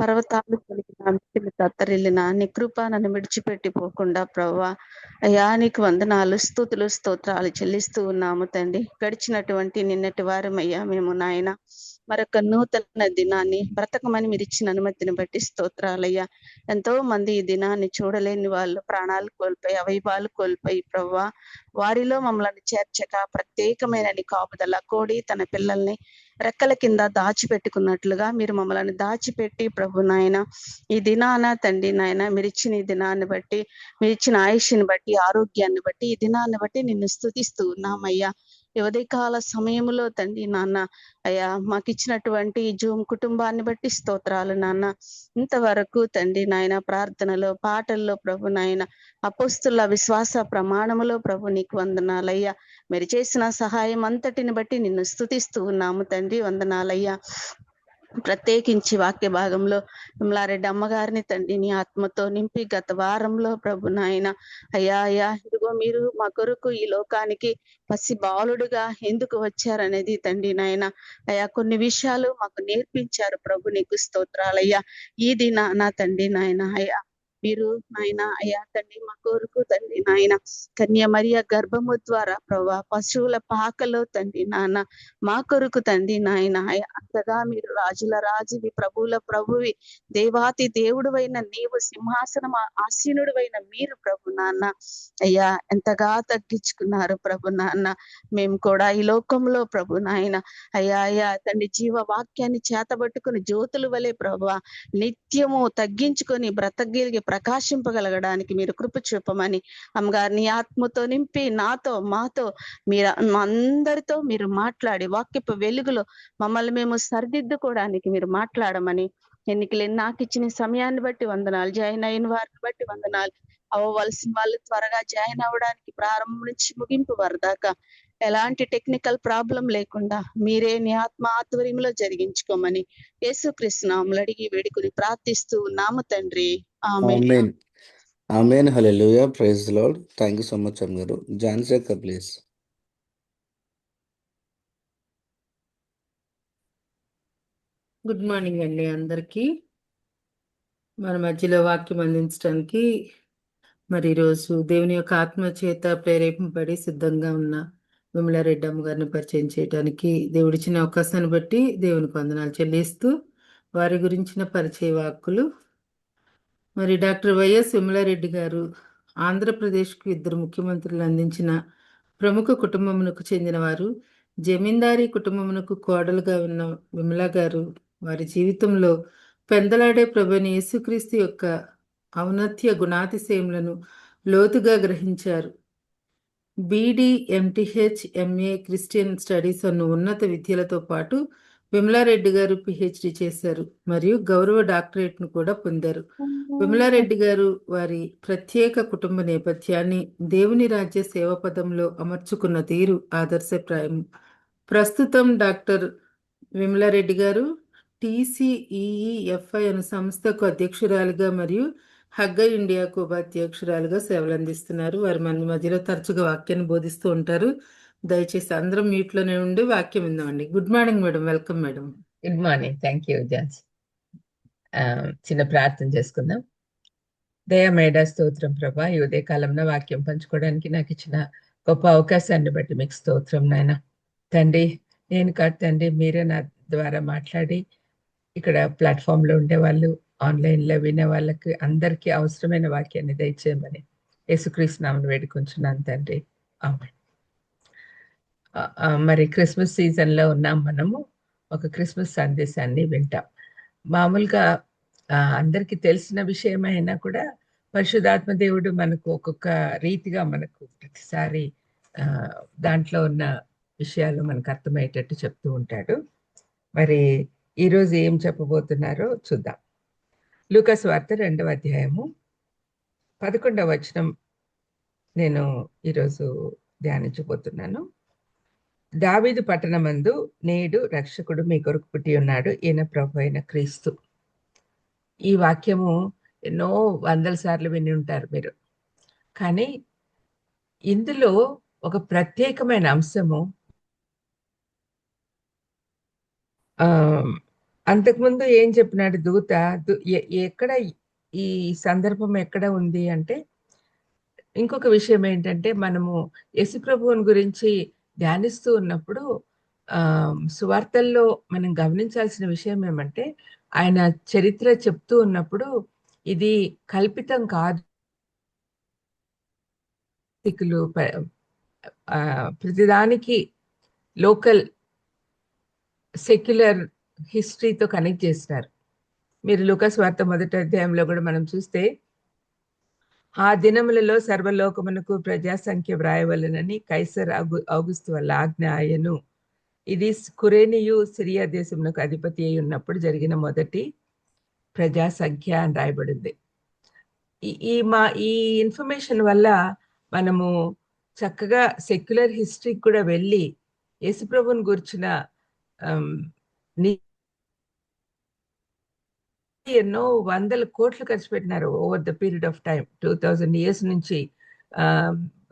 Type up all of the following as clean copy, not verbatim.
పర్వతాలు కలిగిన అంచులు తత్తరిల్లిన నీ కృప నన్ను విడిచిపెట్టిపోకుండా ప్రభువా అయ్యా నీకు వందనాలు స్తుతులు స్తోత్రాలు చెల్లిస్తూ ఉన్నాము తండ్రి. గడిచినటువంటి నిన్నటి వారమయ్యా మేము నాయన మరొక నూతన దినాన్ని బ్రతకమని మీరు ఇచ్చిన అనుమతిని బట్టి స్తోత్రాలయ్యా. ఎంతో మంది ఈ దినాన్ని చూడలేని వాళ్ళు ప్రాణాలు కోల్పోయి అవయవాలు కోల్పోయి ప్రభువా వారిలో మమ్మల్ని చేర్చక ప్రత్యేకమైన నీ కాపుదల కోడి తన పిల్లల్ని రెక్కల కింద దాచిపెట్టుకున్నట్లుగా మీరు మమ్మల్ని దాచిపెట్టి ప్రభు నాయన ఈ దినాన తండ్రి నాయన మీరు ఇచ్చిన ఈ దినాన్ని బట్టి మీరు ఇచ్చిన ఆయుష్ని బట్టి ఆరోగ్యాన్ని బట్టి ఈ దినాన్ని బట్టి నిన్ను స్తుతిస్తూ ఉన్నామయ్యా. ఈ ఉదయకాల సమయంలో తండ్రి నాన్న అయ్యా మాకు ఇచ్చినటువంటి జూమ్ కుటుంబాన్ని బట్టి స్తోత్రాలు నాన్న. ఇంతవరకు తండ్రి నాయన ప్రార్థనలో పాటల్లో ప్రభు నాయన అపోస్తుల విశ్వాస ప్రమాణములో ప్రభు నీకు వందనాలయ్యా. మీరు చేసిన సహాయం అంతటిని బట్టి నిన్ను స్తుతిస్తూ ఉన్నాము తండ్రి, వందనాలయ్యా. ప్రత్యేకించి వాక్య భాగంలో విమలారెడ్డి అమ్మగారిని తండ్రి నీ ఆత్మతో నింపి గత వారంలో ప్రభు నాయన అయ్యా ఇదిగో మీరు మా కొరకు ఈ లోకానికి పసి బాలుడుగా ఎందుకు వచ్చారనేది తండ్రి నాయన అయ్యా కొన్ని విషయాలు మాకు నేర్పించారు ప్రభు, నీకు స్తోత్రాలయ్యా. ఈ దిన నా తండ్రి నాయన అయ్యా మీరు నాయన అయ్యా తండ్రి మా కొరకు తండ్రి నాయన కన్య మరియ గర్భము ద్వారా ప్రభా పశువుల పాకలో తండ్రి నాన్న మా కొరకు తండ్రి నాయన అంతగా మీరు రాజుల రాజువి ప్రభువుల ప్రభువి దేవాతి దేవుడువైన నీవు సింహాసనం ఆసీనుడువైన మీరు ప్రభు నాన్న అయ్యా ఎంతగా తగ్గించుకున్నారు ప్రభు నాన్న. మేము కూడా ఈ లోకంలో ప్రభు నాయన అయ్యా తండ్రి జీవ వాక్యాన్ని చేతబట్టుకుని జ్యోతుల వలె ప్రభు నిత్యము తగ్గించుకొని బ్రతకగలిగి ప్రకాశింపగలగడానికి మీరు కృప చూపమని అమ్మగారిని ఆత్మతో నింపి నాతో మాతో మీరు అందరితో మీరు మాట్లాడి వాక్యపు వెలుగులో మమ్మల్ని మేము సరిదిద్దుకోవడానికి మీరు మాట్లాడమని ఎన్నికలు నాకు ఇచ్చిన సమయాన్ని బట్టి వందనాలు, జాయిన్ అయిన వారిని బట్టి వందనాలు. అవ్వవలసిన వాళ్ళు త్వరగా జాయిన్ అవ్వడానికి ప్రారంభం నుంచి ముగింపు వరదాకా ఎలాంటి టెక్నికల్ ప్రాబ్లం లేకుండా మీరే నీ ఆత్మ ఆధ్వర్యంలో జరిగించుకోమని యేసుక్రీస్తు నామములో అడిగి వేడుకుని ప్రార్థిస్తూ ఉన్నాము తండ్రి, amen. Amen. Amen. Hallelujah. Praise the lord. Thank you so much అమ్మగారు. ఝాన్సీ అక్క ప్లీజ్. గుడ్ మార్నింగ్ అండి అందరికీ. మన మధ్యలో వాక్యం అందించడానికి మరి ఈరోజు దేవుని యొక్క ఆత్మ చేత ప్రేరేపింపబడి సిద్ధంగా ఉన్న విమలారెడ్డి అమ్మగారిని పరిచయం చేయడానికి దేవుడిచ్చిన అవకాశాన్ని బట్టి దేవునికి వందనాలు చెల్లిస్తూ వారి గురించిన పరిచయ వాక్కులు. మరి డాక్టర్ వైఎస్ విమలారెడ్డి గారు ఆంధ్రప్రదేశ్కు 2 ముఖ్యమంత్రులు అందించిన ప్రముఖ కుటుంబమునకు చెందినవారు. జమీందారీ కుటుంబమునకు కోడలుగా ఉన్న విమలా గారు వారి జీవితంలో పెందలాడే ప్రభుని యేసుక్రీస్తు యొక్క ఔన్నత్య గుణాతిశయములను లోతుగా గ్రహించారు. BD, MTH, MA Christian studies అను ఉన్నత విద్యలతో పాటు విమలారెడ్డి గారు పిహెచ్డి చేశారు మరియు గౌరవ డాక్టరేట్ను కూడా పొందారు. విమలారెడ్డి గారు వారి ప్రత్యేక కుటుంబ నేపథ్యాన్ని దేవుని రాజ్య సేవ పదంలో అమర్చుకున్న తీరు ఆదర్శప్రాయం. ప్రస్తుతం డాక్టర్ విమలారెడ్డి గారు TCEEFI అను సంస్థకు అధ్యక్షురాలుగా మరియు హగ్గ ఇండియాకు ఉపాధ్యక్షురాలుగా సేవలు అందిస్తున్నారు. వారు మన మధ్యలో తరచుగా వాక్యాన్ని బోధిస్తూ ఉంటారు. దయచేసి అందరం మ్యూట్లోనే ఉండి వాక్యం విందామండి. Good morning madam, welcome madam. Good morning. Thank you Johns. చిన్న ప్రార్థన చేసుకుందాం. దయమేడ స్తోత్రం ప్రభా, ఈ ఉదయ కాలంలో వాక్యం పంచుకోవడానికి నాకు ఇచ్చిన గొప్ప అవకాశాన్ని బట్టి మీకు స్తోత్రం నాయన. తండ్రి నేను కాదు తండ్రి, మీరే నా ద్వారా మాట్లాడి ఇక్కడ ప్లాట్ఫామ్లో ఉండే వాళ్ళు ఆన్లైన్లో వినే వాళ్ళకి అందరికీ అవసరమైన వాక్యాన్ని దయచేయమని యేసుక్రీస్తు నామమున వేడుకుంటున్నాను తండ్రి, ఆమేన్. మరి క్రిస్మస్ సీజన్లో ఉన్నాం. మనము ఒక క్రిస్మస్ సందేశాన్ని వింటాం. మామూలుగా అందరికీ తెలిసిన విషయమైనా కూడా పరిశుద్ధాత్మ దేవుడు మనకు ఒక్కొక్క రీతిగా మనకు ప్రతిసారి దాంట్లో ఉన్న విషయాలు మనకు అర్థమయ్యేటట్టు చెప్తూ ఉంటాడు. మరి ఈరోజు ఏం చెప్పబోతున్నారో చూద్దాం. లూకా సువార్త 2వ అధ్యాయము 11వ వచనం నేను ఈరోజు ధ్యానించబోతున్నాను. దావీదు పట్టణమందు నేడు రక్షకుడు మీ కొరకు పుట్టి ఉన్నాడు, ఈయన ప్రభు అయిన క్రీస్తు. ఈ వాక్యము ఎన్నో వందల సార్లు విని ఉంటారు మీరు. కానీ ఇందులో ఒక ప్రత్యేకమైన అంశము అంతకుముందు ఏం చెప్పినాడు దూత? ఎక్కడ ఈ సందర్భం ఎక్కడ ఉంది అంటే, ఇంకొక విషయం ఏంటంటే, మనము యేసుప్రభువుని గురించి ధ్యానిస్తూ ఉన్నప్పుడు సువార్తల్లో మనం గమనించాల్సిన విషయం ఏమంటే, ఆయన చరిత్ర చెప్తూ ఉన్నప్పుడు ఇది కల్పితం కాదు. ప్రతిదానికి లోకల్ సెక్యులర్ హిస్టరీతో కనెక్ట్ చేసినారు. మీరు లూకాసు వార్త 1వ అధ్యాయంలో కూడా మనం చూస్తే, ఆ దినములలో సర్వలోకమునకు ప్రజా సంఖ్య వ్రాయవలనని కైసర్ ఔగుస్తు వల్ల ఆజ్ఞ ఆయను. ఇది కురేనియు సిరియా దేశమునకు అధిపతి అయి ఉన్నప్పుడు జరిగిన మొదటి ప్రజా సంఖ్య అని రాయబడింది. ఈ ఇన్ఫర్మేషన్ వల్ల మనము చక్కగా సెక్యులర్ హిస్టరీకి కూడా వెళ్ళి యేసుప్రభుని గురించిన ఎన్నో వందల కోట్లు ఖర్చు పెట్టినారు over the period of time. 2000 years నుంచి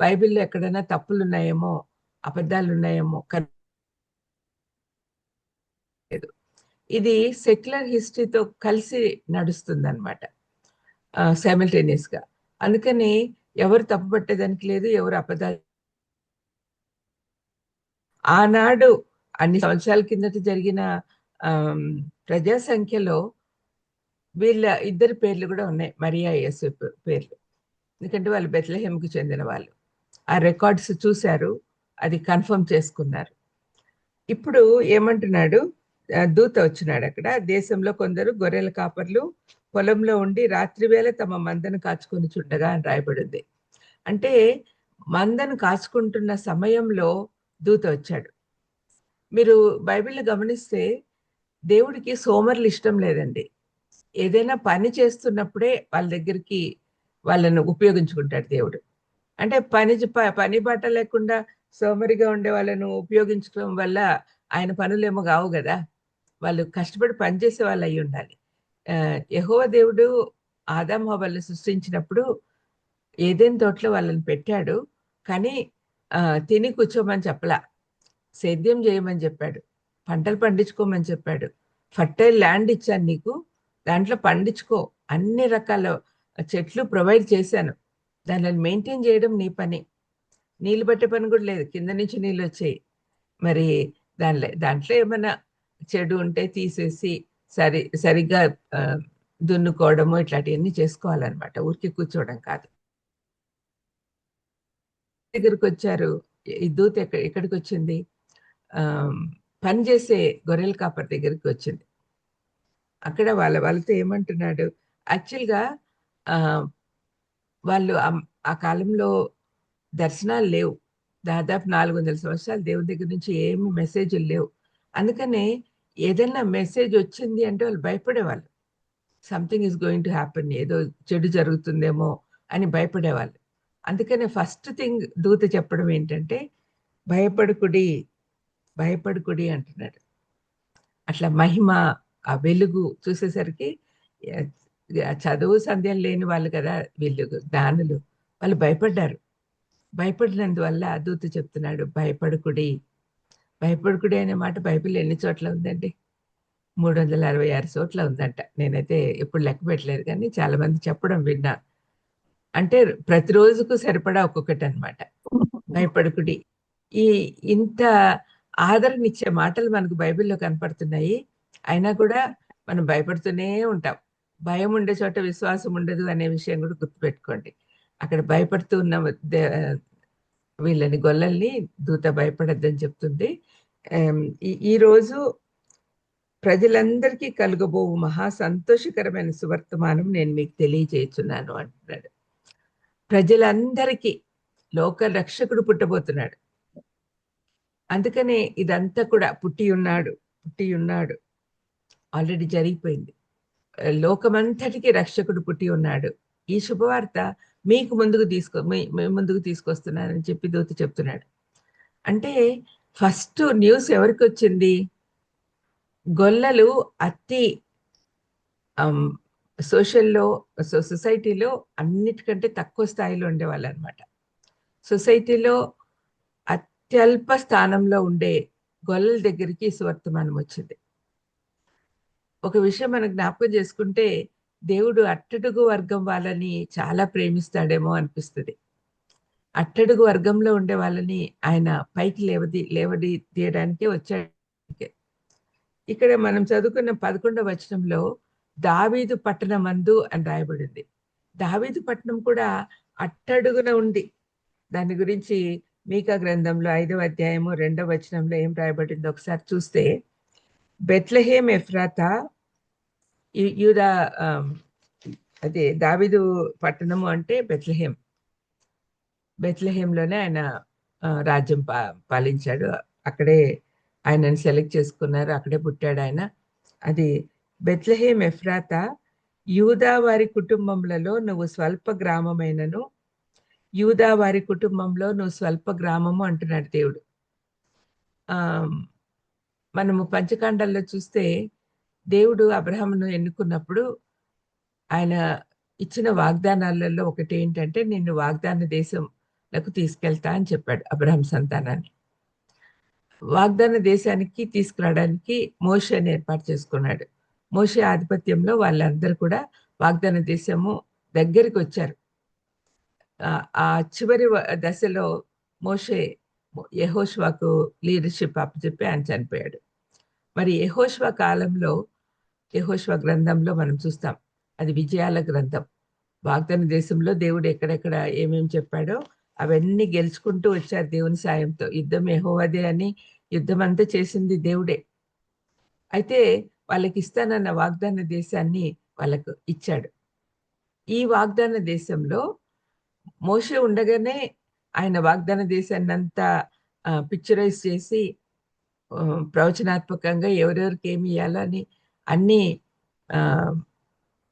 బైబిల్లో ఎక్కడైనా తప్పులు ఉన్నాయేమో, అబద్ధాలు ఉన్నాయేమో. ఇది సెక్యులర్ హిస్టరీతో కలిసి నడుస్తుంది అనమాట, సైమల్టేనియస్ గా. అందుకని ఎవరు తప్పు పట్టేదానికి లేదు, ఎవరు అబద్ధాలు. ఆనాడు అన్ని సంవత్సరాల కిందట జరిగిన ప్రజా సంఖ్యలో వీళ్ళ ఇద్దరు పేర్లు కూడా ఉన్నాయి, మరియా యేసేపు పేర్లు. ఎందుకంటే వాళ్ళు బెత్లెహేమ్కి చెందిన వాళ్ళు. ఆ రికార్డ్స్ చూశారు, అది కన్ఫర్మ్ చేసుకున్నారు. ఇప్పుడు ఏమంటున్నాడు, దూత వచ్చినాడు అక్కడ. దేశంలో కొందరు గొర్రెల కాపర్లు పొలంలో ఉండి రాత్రివేళ తమ మందను కాచుకొని చుండగా అని రాయబడింది. అంటే మందను కాచుకుంటున్న సమయంలో దూత వచ్చాడు. మీరు బైబిల్ గమనిస్తే దేవుడికి సోమరులు ఇష్టం లేదండి. ఏదైనా పని చేస్తున్నప్పుడే వాళ్ళ దగ్గరికి వాళ్ళను ఉపయోగించుకుంటాడు దేవుడు. అంటే పని బాట లేకుండా సోమరిగా ఉండే వాళ్ళను ఉపయోగించడం వల్ల ఆయన పనులేమో కావు కదా. వాళ్ళు కష్టపడి పనిచేసే వాళ్ళు అయి ఉండాలి. యెహోవా దేవుడు ఆదాము హవ్వలను సృష్టించినప్పుడు ఏదెన్ తోటలో వాళ్ళని పెట్టాడు, కానీ తిని కూర్చోమని చెప్పలా. సేద్యం చేయమని చెప్పాడు, పంటలు పండించుకోమని చెప్పాడు. ఫర్టైల్ ల్యాండ్ ఇచ్చాను నీకు, దాంట్లో పండించుకో, అన్ని రకాల చెట్లు ప్రొవైడ్ చేశాను, దానిని మెయింటైన్ చేయడం నీ పని. నీళ్ళు పట్టే పని కూడా లేదు, కింద నుంచి నీళ్ళు వచ్చాయి. మరి దాంట్లో ఏమైనా చెడు ఉంటే తీసేసి సరిగ్గా దున్నుకోవడము ఇట్లాంటివన్నీ చేసుకోవాలన్నమాట, ఊరికి కూర్చోవడం కాదు. దగ్గరికి వచ్చారు. ఈ దూత ఎక్కడికి వచ్చింది? పనిచేసే గొర్రెల కాపర్ దగ్గరికి వచ్చింది. అక్కడ వాళ్ళతో ఏమంటున్నాడు, యాక్చువల్గా వాళ్ళు ఆ కాలంలో దర్శనాలు లేవు. దాదాపు 400 సంవత్సరాలు దేవుని దగ్గర నుంచి ఏమి మెసేజ్లు లేవు. అందుకనే ఏదైనా మెసేజ్ వచ్చింది అంటే వాళ్ళు భయపడేవాళ్ళు. Something is going to happen, ఏదో చెడు జరుగుతుందేమో అని భయపడేవాళ్ళు. అందుకనే ఫస్ట్ థింగ్ దూత చెప్పడం ఏంటంటే, భయపడుకుడి భయపడుకుడి అంటున్నాడు. అట్లా మహిమ, ఆ వెలుగు చూసేసరికి చదువు సంధ్యం లేని వాళ్ళు కదా వీళ్ళు, జ్ఞానులు. వాళ్ళు భయపడ్డారు. భయపడినందువల్ల దూత చెప్తున్నాడు, భయపడుకుడి. భయపడుకుడి అనే మాట బైబిల్ ఎన్ని చోట్ల ఉందండి? 366 చోట్ల ఉందంట. నేనైతే ఎప్పుడు లెక్క పెట్టలేదు, కానీ చాలా మంది చెప్పడం విన్నా. అంటే ప్రతిరోజుకు సరిపడా ఒక్కొక్కటి అనమాట. భయపడుకుడి. ఇంత ఆదరణ ఇచ్చే మాటలు మనకు బైబిల్లో కనపడుతున్నాయి. అయినా కూడా మనం భయపడుతూనే ఉంటాం. భయం ఉండే చోట విశ్వాసం ఉండదు అనే విషయం కూడా గుర్తుపెట్టుకోండి. అక్కడ భయపడుతూ ఉన్న వీళ్ళని, గొల్లల్ని దూత భయపడద్దని చెప్తుంది. ఈరోజు ప్రజలందరికీ కలుగబోవు మహా సంతోషకరమైన సువర్తమానం నేను మీకు తెలియజేస్తున్నాను అంటున్నాడు. ప్రజలందరికీ లోక రక్షకుడు పుట్టబోతున్నాడు. అందుకనే ఇదంతా కూడా పుట్టి ఉన్నాడు, ఆల్రెడీ జరిగిపోయింది. లోకమంతటికి రక్షకుడు పుట్టి ఉన్నాడు. ఈ శుభవార్త మీకు ముందుకు తీసుకొస్తున్నానని చెప్పి దూత చెప్తున్నాడు. అంటే ఫస్ట్ న్యూస్ ఎవరికి వచ్చింది? గొల్లలు అతి సొసైటీలో అన్నిటికంటే తక్కువ స్థాయిలో ఉండేవాళ్ళు అనమాట. సొసైటీలో అత్యల్ప స్థానంలో ఉండే గొల్లల దగ్గరికి సువర్తమానం వచ్చింది. ఒక విషయం మనం జ్ఞాపకం చేసుకుంటే దేవుడు అట్టడుగు వర్గం వాళ్ళని చాలా ప్రేమిస్తాడేమో అనిపిస్తుంది. అట్టడుగు వర్గంలో ఉండే వాళ్ళని ఆయన పైకి లేవడి తీయడానికే వచ్చాడు. ఇక్కడ మనం చదువుకున్న 11వ వచనంలో దావీదు పట్టణమందు అని రాయబడింది. దావీదు పట్టణం కూడా అట్టడుగున ఉంది. దాని గురించి మీకా గ్రంథంలో 5వ అధ్యాయము 2వ వచనంలో ఏం రాయబడిందో ఒకసారి చూస్తే, బెత్లెహేం ఎఫ్రాతా యూదా, అదే దావీదు పట్టణము అంటే బెత్లెహేంలోనే ఆయన రాజ్యం పాలించాడు. అక్కడే ఆయనని సెలెక్ట్ చేసుకున్నారు, అక్కడే పుట్టాడు ఆయన. అది బెత్లెహేం ఎఫ్రాతా యూదా వారి కుటుంబములలో నువ్వు స్వల్ప గ్రామమైనను, యూదా వారి కుటుంబంలో నువ్వు స్వల్ప గ్రామము అంటున్నాడు దేవుడు. మనము పంచకాండాల్లో చూస్తే దేవుడు అబ్రహామును ఎన్నుకున్నప్పుడు ఆయన ఇచ్చిన వాగ్దానాలలో ఒకటి ఏంటంటే, నిన్ను వాగ్దాన దేశంలోకి తీసుకెళ్తా అని చెప్పాడు అబ్రహాం సంతానాన్ని. వాగ్దాన దేశానికి తీసుకురావడానికి మోషేని ఏర్పాటు చేసుకున్నాడు. మోషే ఆధిపత్యంలో వాళ్ళందరూ కూడా వాగ్దాన దేశము దగ్గరికి వచ్చారు. ఆ చివరి దశలో మోషే యెహోషువకు లీడర్షిప్ అప్పచెప్పి ఆయన చనిపోయాడు. మరి యెహోషువ కాలంలో, యెహోషువ గ్రంథంలో మనం చూస్తాం, అది విజయాల గ్రంథం. వాగ్దాన దేశంలో దేవుడు ఎక్కడెక్కడ ఏమేమి చెప్పాడో అవన్నీ గెలుచుకుంటూ వచ్చారు దేవుని సాయంతో. యుద్ధం యెహోవాదే అని యుద్ధం అంతా చేసింది దేవుడే. అయితే వాళ్ళకి ఇస్తానన్న వాగ్దాన దేశాన్ని వాళ్ళకు ఇచ్చాడు. ఈ వాగ్దాన దేశంలో మోషే ఉండగానే ఆయన వాగ్దాన దేశాన్ని అంతా పిక్చరైజ్ చేసి ప్రవచనాత్మకంగా ఎవరెవరికి ఏమి ఇవ్వాలో అని అన్ని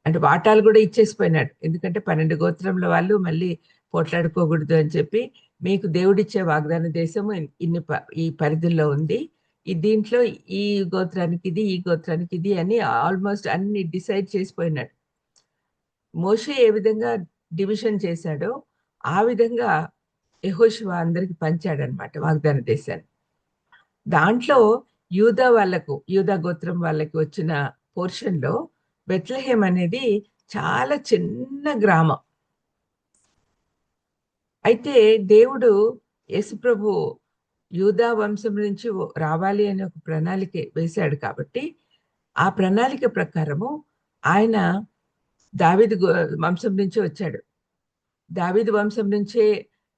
అంటే వాటాలు కూడా ఇచ్చేసిపోయినాడు. ఎందుకంటే 12 గోత్రంలో వాళ్ళు మళ్ళీ పోట్లాడుకోకూడదు అని చెప్పి, మీకు దేవుడిచ్చే వాగ్దాన దేశము ఈ పరిధుల్లో ఉంది, దీంట్లో ఈ గోత్రానికి ఇది, ఈ గోత్రానికి ఇది అని ఆల్మోస్ట్ అన్ని డిసైడ్ చేసిపోయినాడు. మోషే ఏ విధంగా డివిజన్ చేశాడో ఆ విధంగా యెహోషువ అందరికి పంచాడనమాట వాగ్దాన దేశాన్ని. దాంట్లో యూదా గోత్రం వాళ్ళకి వచ్చిన పోర్షన్లో బెత్లెహేం అనేది చాలా చిన్న గ్రామం. అయితే దేవుడు యేసుప్రభు యూదా వంశం నుంచి రావాలి అనే ఒక ప్రణాళిక వేశాడు. కాబట్టి ఆ ప్రణాళిక ప్రకారము ఆయన దావీదు వంశం నుంచి వచ్చాడు. దావీదు వంశం నుంచే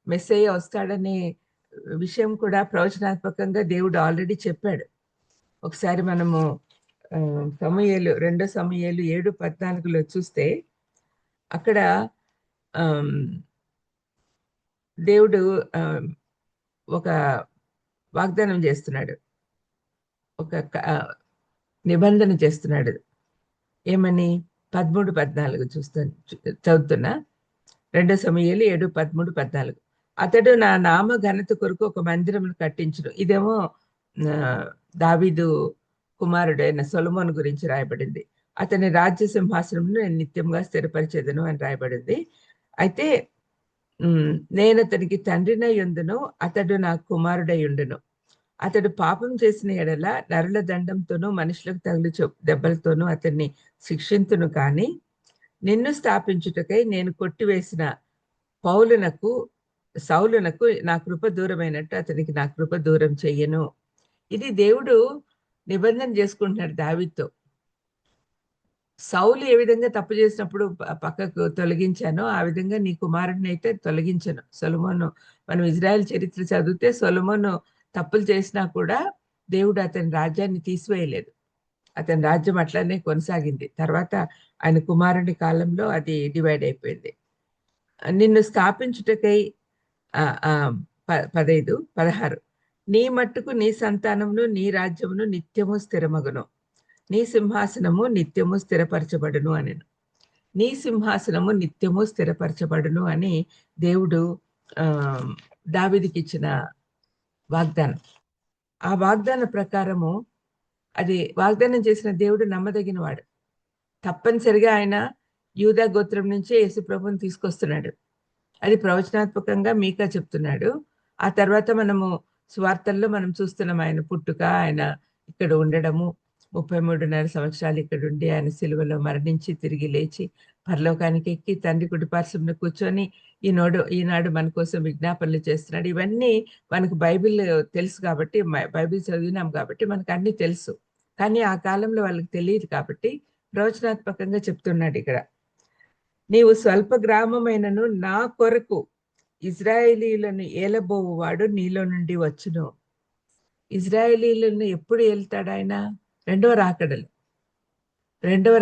మెస్సయ్య వస్తాడనే విషయం కూడా ప్రవచనాత్మకంగా దేవుడు ఆల్రెడీ చెప్పాడు. ఒకసారి మనము 2 సమూయేలు 7:14 చూస్తే అక్కడ దేవుడు ఒక వాగ్దానం చేస్తున్నాడు, ఒక నిబంధన చేస్తున్నాడు. ఏమని? 13-14 చదువుతున్నా. 2 సమూయేలు 7:13-14. అతడు నా నామ ఘనత కొరకు ఒక మందిరమును కట్టించును. ఇదేమో దావీదు కుమారుడైన సొలొమోను గురించి రాయబడింది. అతని రాజ్య సింహాసనమును నేను నిత్యంగా స్థిరపరిచేదను అని రాయబడింది. అయితే నేను అతనికి తండ్రినై ఉండును, అతడు నా కుమారుడై ఉండును. అతడు పాపం చేసిన ఎడల నరుల దండంతోనూ మనుషులకు తగులు దెబ్బలతోనూ అతన్ని శిక్షింతును. కానీ నిన్ను స్థాపించుటకై నేను కొట్టివేసిన సౌలునకు నా కృప దూరమైనట్టు అతనికి నా కృప దూరం చెయ్యను. ఇది దేవుడు నిబంధన చేసుకుంటున్నాడు దావీదుతో. సౌలు ఏ విధంగా తప్పు చేసినప్పుడు పక్కకు తొలగించానో ఆ విధంగా నీ కుమారుడిని అయితే తొలగించను. సొలొమోను, మనం ఇజ్రాయెల్ చరిత్ర చదివితే సొలొమోను తప్పులు చేసినా కూడా దేవుడు అతని రాజ్యాన్ని తీసివేయలేదు. అతని రాజ్యం అట్లానే కొనసాగింది. తర్వాత ఆయన కుమారుడి కాలంలో అది డివైడ్ అయిపోయింది. నిన్ను స్థాపించుటకై 16 నీ మట్టుకు నీ సంతానమును నీ రాజ్యమును నిత్యము స్థిరమగును, నీ సింహాసనము నిత్యము స్థిరపరచబడును అని. నీ సింహాసనము నిత్యము స్థిరపరచబడును అని దేవుడు దావీదుకి ఇచ్చిన వాగ్దానం. ఆ వాగ్దాన ప్రకారము అది వాగ్దానం చేసిన దేవుడు నమ్మదగిన వాడు. తప్పనిసరిగా ఆయన యూదా గోత్రం నుంచే యేసుప్రభుని తీసుకొస్తున్నాడు. అది ప్రవచనాత్మకంగా మీకా చెప్తున్నాడు. ఆ తర్వాత మనము సువార్తల్లో మనం చూస్తున్నాం ఆయన పుట్టుక, ఆయన ఇక్కడ ఉండడము, 33.5 సంవత్సరాలు ఇక్కడ ఉండి ఆయన సిలువలో మరణించి తిరిగి లేచి పరలోకానికి ఎక్కి తండ్రి కుడిపార్శ్వంలో కూర్చొని ఈనాడు మన కోసం విజ్ఞాపనలు చేస్తున్నాడు. ఇవన్నీ మనకు బైబిల్ తెలుసు కాబట్టి, బైబిల్ చదివినాం కాబట్టి మనకు అన్ని తెలుసు. కానీ ఆ కాలంలో వాళ్ళకి తెలియదు కాబట్టి ప్రవచనాత్మకంగా చెప్తున్నాడు ఇక్కడ, నీవు స్వల్ప గ్రామమైనను నా కొరకు ఇజ్రాయేలీలను ఏలబోవువాడు నీలో నుండి వచ్చును. ఇజ్రాయేలీలను ఎప్పుడు ఏలుతాడు ఆయన? రెండవ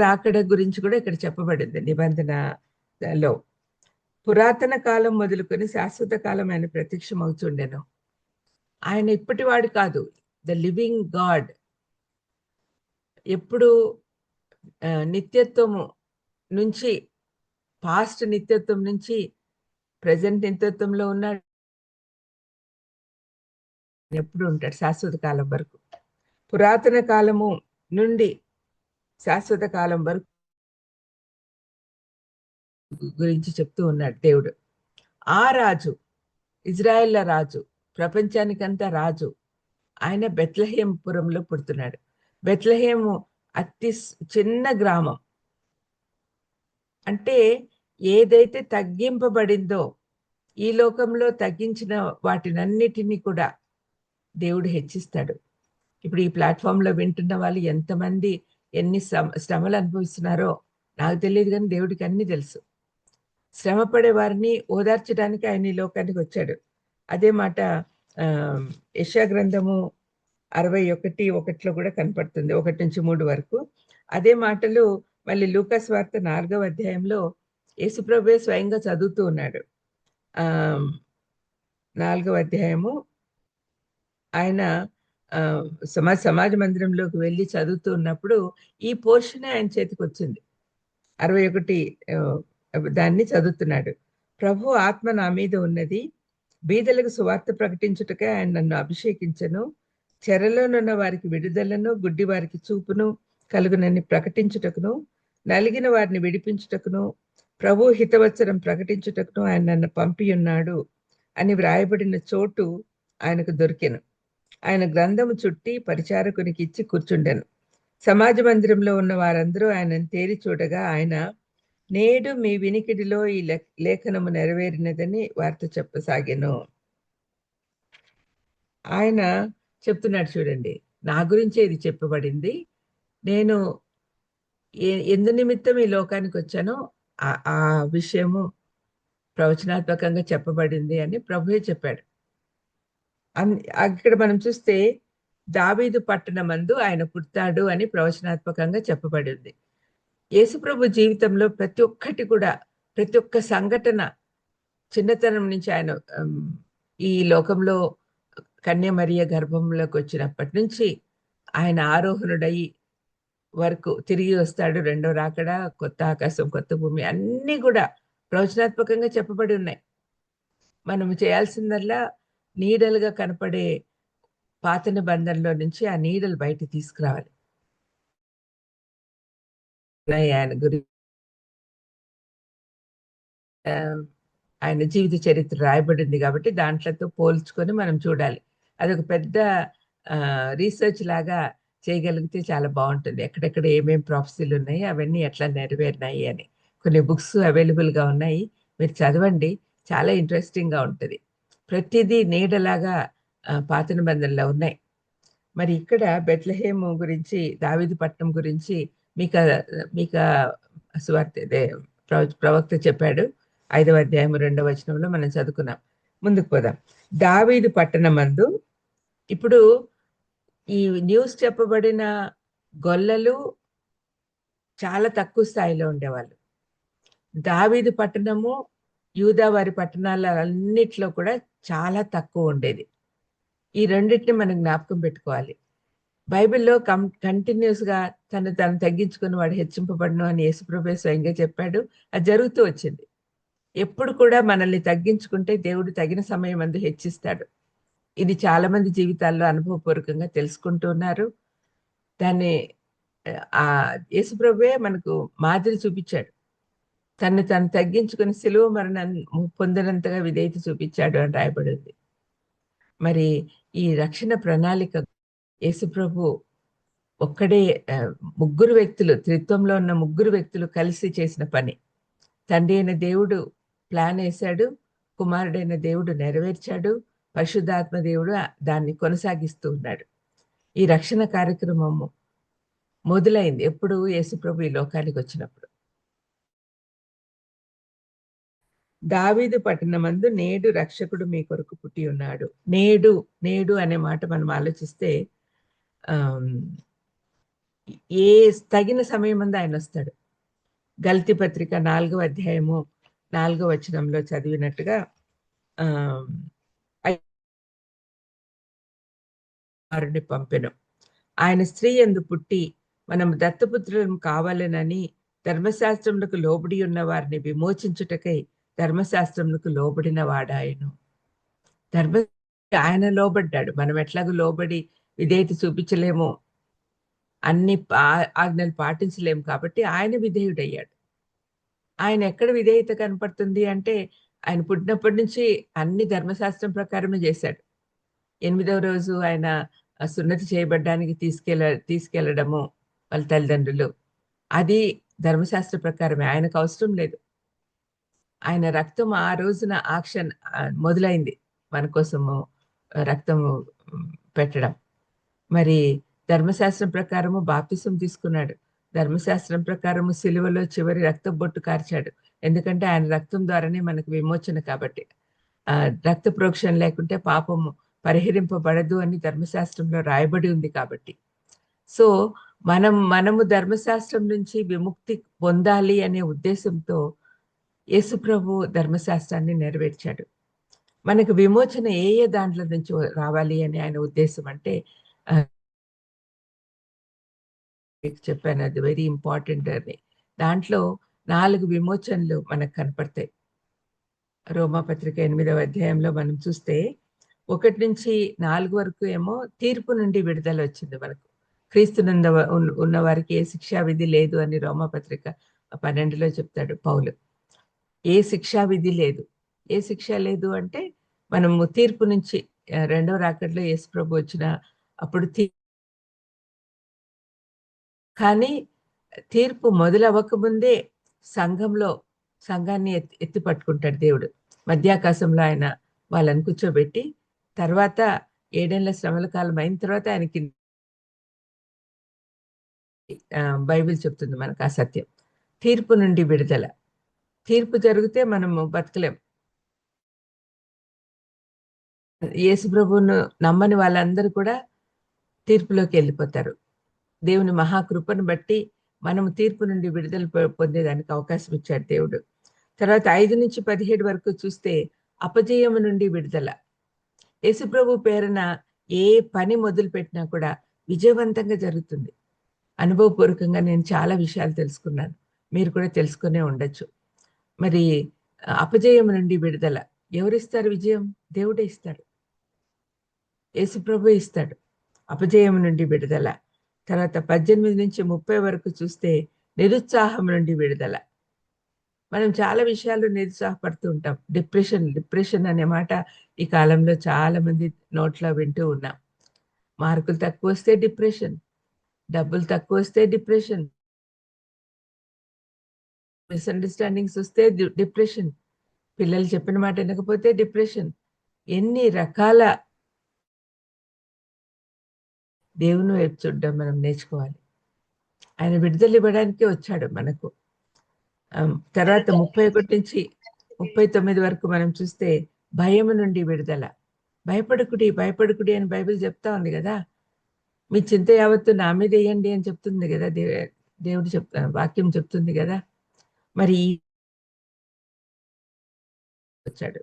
రాకడ గురించి కూడా ఇక్కడ చెప్పబడింది నిబంధనలో. పురాతన కాలం మొదలుకొని శాశ్వత కాలం ఆయన ప్రత్యక్షం అవుతుండెను. ఆయన ఇప్పటివాడు కాదు, ద లివింగ్ గాడ్. ఎప్పుడు నిత్యత్వము నుంచి, పాస్ట్ నిత్యత్వం నుంచి ప్రజెంట్ నిత్యత్వంలో ఉన్నాడు, ఎప్పుడు ఉంటాడు శాశ్వత కాలం వరకు. పురాతన కాలము నుండి శాశ్వత కాలం వరకు గురించి చెప్తూ ఉన్నాడు దేవుడు. ఆ రాజు, ఇజ్రాయెల్ల రాజు, ప్రపంచానికంతా రాజు, ఆయన బెత్లెహేంపురంలో పుడుతున్నాడు. బెత్లెహేము అతి చిన్న గ్రామం. అంటే ఏదైతే తగ్గింపబడిందో, ఈ లోకంలో తగ్గించిన వాటినన్నిటినీ కూడా దేవుడు హెచ్చిస్తాడు. ఇప్పుడు ఈ ప్లాట్ఫామ్లో వింటున్న వాళ్ళు ఎంతమంది ఎన్ని శ్రమలు అనుభవిస్తున్నారో నాకు తెలియదు, కానీ దేవుడికి అన్ని తెలుసు. శ్రమ పడే వారిని ఓదార్చడానికి ఆయన ఈ లోకానికి వచ్చాడు. అదే మాట యెషయా గ్రంథము 61:1 కూడా కనపడుతుంది, 1-3 వరకు. అదే మాటలు మళ్ళీ లూకా సువార్త 4వ అధ్యాయంలో యేసుప్రభువే స్వయంగా చదువుతూ ఉన్నాడు. 4వ అధ్యాయము ఆయన సమాజ మందిరంలోకి వెళ్ళి చదువుతూ ఉన్నప్పుడు ఈ పోర్షనే ఆయన చేతికి వచ్చింది. 61 దాన్ని చదువుతున్నాడు. ప్రభు ఆత్మ నా మీద ఉన్నది, బీదలకు సువార్త ప్రకటించుటకే ఆయన నన్ను అభిషేకించను, చెరలోనున్న వారికి విడుదలను, గుడ్డి వారికి చూపును కలుగునని ప్రకటించుటకును, నలిగిన వారిని విడిపించుటకును, ప్రభు హితవత్సరం ప్రకటించుటకును ఆయన నన్ను పంపి ఉన్నాడు అని వ్రాయబడిన చోటు ఆయనకు దొరికెను. ఆయన గ్రంథము చుట్టి పరిచారకునికి ఇచ్చి కూర్చుండెను. సమాజ మందిరంలో ఉన్న వారందరూ ఆయనను తేరి చూడగా ఆయన, నేడు మీ వినికిడిలో ఈ లేఖనము నెరవేరినదని వార్త చెప్పసాగెను. ఆయన చెప్తున్నాడు, చూడండి, నా గురించే ఇది చెప్పబడింది, నేను ఎందు నిమిత్తం ఈ లోకానికి వచ్చానో ఆ విషయము ప్రవచనాత్మకంగా చెప్పబడింది అని ప్రభువే చెప్పాడు. అక్కడ మనం చూస్తే దావీదు పట్టణమందు ఆయన పుడతాడు అని ప్రవచనాత్మకంగా చెప్పబడింది. యేసుప్రభు జీవితంలో ప్రతి ఒక్కటి కూడా, ప్రతి ఒక్క సంఘటన, చిన్నతనం నుంచి ఆయన ఈ లోకంలో కన్యమరియ గర్భంలోకి వచ్చినప్పటి నుంచి ఆయన ఆరోహణుడై వరకు తిరిగి వస్తాడు, రెండో రాకడ, కొత్త ఆకాశం, కొత్త భూమి, అన్నీ కూడా ప్రవచనాత్మకంగా చెప్పబడి ఉన్నాయి. మనం చేయాల్సిందల్లా నీడలుగా కనపడే పాత నిబంధనలో నుంచి ఆ నీడలు బయట తీసుకురావాలి. ఆయన గురించి ఆయన జీవిత చరిత్ర రాయబడింది కాబట్టి దాంట్లతో పోల్చుకొని మనం చూడాలి. అదొక పెద్ద రీసెర్చ్ లాగా చేయగలిగితే చాలా బాగుంటుంది. ఎక్కడెక్కడ ఏమేమి ప్రాఫెసీలు ఉన్నాయి, అవన్నీ ఎట్లా నెరవేరినాయి అని కొన్ని బుక్స్ అవైలబుల్గా ఉన్నాయి, మీరు చదవండి, చాలా ఇంట్రెస్టింగ్గా ఉంటుంది. ప్రతిదీ నీడలాగా పాత నిబంధనలో ఉన్నాయి. మరి ఇక్కడ బెత్లెహేము గురించి, దావీదు పట్టణం గురించి మీకా సువార్త ప్రవక్త చెప్పాడు. 5వ అధ్యాయం 2వ వచనంలో మనం చదువుకున్నాం. ముందుకు పోదాం. దావీదు పట్టణమందు, ఇప్పుడు ఈ న్యూస్ చెప్పబడిన గొల్లలు చాలా తక్కువ స్థాయిలో ఉండేవాళ్ళు. దావీదు పట్టణము యూదా వారి పట్టణాలన్నిట్లో కూడా చాలా తక్కువ ఉండేది. ఈ రెండింటిని మనం జ్ఞాపకం పెట్టుకోవాలి. బైబిల్లో కంటిన్యూస్గా తను తగ్గించుకుని వాడు హెచ్చింపబడను అని యేసుప్రభువే స్వయంగా చెప్పాడు. అది జరుగుతూ వచ్చింది. ఎప్పుడు కూడా మనల్ని తగ్గించుకుంటే దేవుడు తగిన సమయం అందు హెచ్చిస్తాడు. ఇది చాలా మంది జీవితాల్లో అనుభవపూర్వకంగా తెలుసుకుంటూ ఉన్నారు. దాన్ని యేసుప్రభువే మనకు మాదిరి చూపించాడు. తను తగ్గించుకుని సిలువ మరణాన్ని పొందినంతగా విధేయత చూపించాడు అని రాయబడింది. మరి ఈ రక్షణ ప్రణాళిక యేసుప్రభు ఒక్కడే ముగ్గురు వ్యక్తులు, త్రిత్వంలో ఉన్న ముగ్గురు వ్యక్తులు కలిసి చేసిన పని. తండ్రి అయిన దేవుడు ప్లాన్ వేశాడు, కుమారుడైన దేవుడు నెరవేర్చాడు, పరిశుద్ధాత్మ దేవుడు దాన్ని కొనసాగిస్తూ ఉన్నాడు. ఈ రక్షణ కార్యక్రమము మొదలైంది ఎప్పుడు? యేసుప్రభు ఈ లోకానికి వచ్చినప్పుడు. దావీదు పట్టణమందు నేడు రక్షకుడు మీ కొరకు పుట్టి ఉన్నాడు. నేడు, నేడు అనే మాట మనం ఆలోచిస్తే ఏ తగిన సమయం అందు ఆయన వస్తాడు. గల్తీ పత్రిక 4వ అధ్యాయము 4వ వచనంలో చదివినట్టుగా కుమారుని పంపెను. ఆయన స్త్రీ యందు పుట్టి మనం దత్తపుత్రులను కావాలనని ధర్మశాస్త్రములకు లోబడి ఉన్న వారిని విమోచించుటకై ధర్మశాస్త్రములకు లోబడిన వాడాయను. ఆయన లోబడ్డాడు. మనం ఎట్లాగో లోబడి విధేయత చూపించలేము, అన్ని ఆజ్ఞలు పాటించలేము, కాబట్టి ఆయన విధేయుడయ్యాడు. ఆయన ఎక్కడ విధేయత కనపడుతుంది అంటే ఆయన పుట్టినప్పటి నుంచి అన్ని ధర్మశాస్త్రం ప్రకారమే చేశాడు. 8వ రోజు ఆయన సున్నతి చేయబడ్డానికి తీసుకెళ్లడము వాళ్ళ తల్లిదండ్రులు, అది ధర్మశాస్త్ర ప్రకారమే. ఆయనకు అవసరం లేదు. ఆయన రక్తం ఆ రోజున ఆక్షన్ మొదలైంది మన కోసము రక్తము పెట్టడం. మరి ధర్మశాస్త్రం ప్రకారము బాప్తిసం తీసుకున్నాడు. ధర్మశాస్త్రం ప్రకారము సిలువలో చివరి రక్త బొట్టు కార్చాడు. ఎందుకంటే ఆయన రక్తం ద్వారానే మనకు విమోచన. కాబట్టి రక్త ప్రోక్షణ లేకుంటే పాపము పరిహరింపబడదు అని ధర్మశాస్త్రంలో రాయబడి ఉంది. కాబట్టి సో మనము ధర్మశాస్త్రం నుంచి విముక్తి పొందాలి అనే ఉద్దేశంతో యేసుప్రభు ధర్మశాస్త్రాన్ని నెరవేర్చాడు. మనకు విమోచన ఏ దాంట్లో నుంచి రావాలి అని ఆయన ఉద్దేశం అంటే చెప్పాను, అది వెరీ ఇంపార్టెంట్ అని. దాంట్లో 4 విమోచనలు మనకు కనపడతాయి. రోమాపత్రిక 8వ అధ్యాయంలో మనం చూస్తే 1 నుంచి 4 వరకు ఏమో తీర్పు నుండి విడుదల వచ్చింది మనకు. క్రీస్తునందు ఉన్న వారికి ఏ శిక్షా విధి లేదు అని రోమాపత్రిక 12లో చెప్తాడు పౌలు. ఏ శిక్షా విధి లేదు. ఏ శిక్ష లేదు అంటే మనము తీర్పు నుంచి, 2వ రాకడలో యేసుప్రభు వచ్చిన అప్పుడు కానీ తీర్పు మొదలవ్వకముందే సంఘాన్ని ఎత్తి పట్టుకుంటాడు దేవుడు. మధ్యాకాశంలో ఆయన వాళ్ళని కూర్చోబెట్టి తర్వాత 7 ఏళ్ల శ్రమల కాలం అయిన తర్వాత ఆయనకి బైబిల్ చెప్తుంది మనకు ఆ సత్యం. తీర్పు నుండి విడుదల. తీర్పు జరిగితే మనము బతకలేం. యేసుప్రభువును నమ్మని వాళ్ళందరూ కూడా తీర్పులోకి వెళ్ళిపోతారు. దేవుని మహాకృపను బట్టి మనము తీర్పు నుండి విడుదల పొందేదానికి అవకాశం ఇచ్చాడు దేవుడు. తర్వాత 5 నుంచి 17 వరకు చూస్తే అపజయము నుండి విడుదల. యేసుప్రభు పేరున ఏ పని మొదలు పెట్టినా కూడా విజయవంతంగా జరుగుతుంది. అనుభవపూర్వకంగా నేను చాలా విషయాలు తెలుసుకున్నాను, మీరు కూడా తెలుసుకునే ఉండొచ్చు. మరి అపజయం నుండి విడుదల ఎవరిస్తారు? విజయం దేవుడే ఇస్తాడు, యేసుప్రభు ఇస్తాడు. అపజయం నుండి విడుదల. తర్వాత 18 నుంచి 30 వరకు చూస్తే నిరుత్సాహం నుండి విడుదల. మనం చాలా విషయాలు నిరుత్సాహపడుతూ ఉంటాం. డిప్రెషన్ అనే మాట ఈ కాలంలో చాలా మంది నోట్లో వింటూ ఉన్నాం. మార్కులు తక్కువ వస్తే డిప్రెషన్, డబ్బులు తక్కువ వస్తే డిప్రెషన్, మిస్అండర్స్టాండింగ్స్ వస్తే డిప్రెషన్, పిల్లలు చెప్పిన మాట వినకపోతే డిప్రెషన్. ఎన్ని రకాల దేవుని వైపు చూడడం మనం నేర్చుకోవాలి. ఆయన విడుదల ఇవ్వడానికే వచ్చాడు మనకు. తర్వాత 31 నుంచి 39 వరకు మనం చూస్తే భయం నుండి విడుదల. భయపడకుడి అని బైబిల్ చెప్తా ఉంది కదా. మీ చింత యావత్తు నా మీద వేయండి అని చెప్తుంది కదా, దేవుడు వాక్యం చెప్తుంది కదా. మరి వచ్చాడు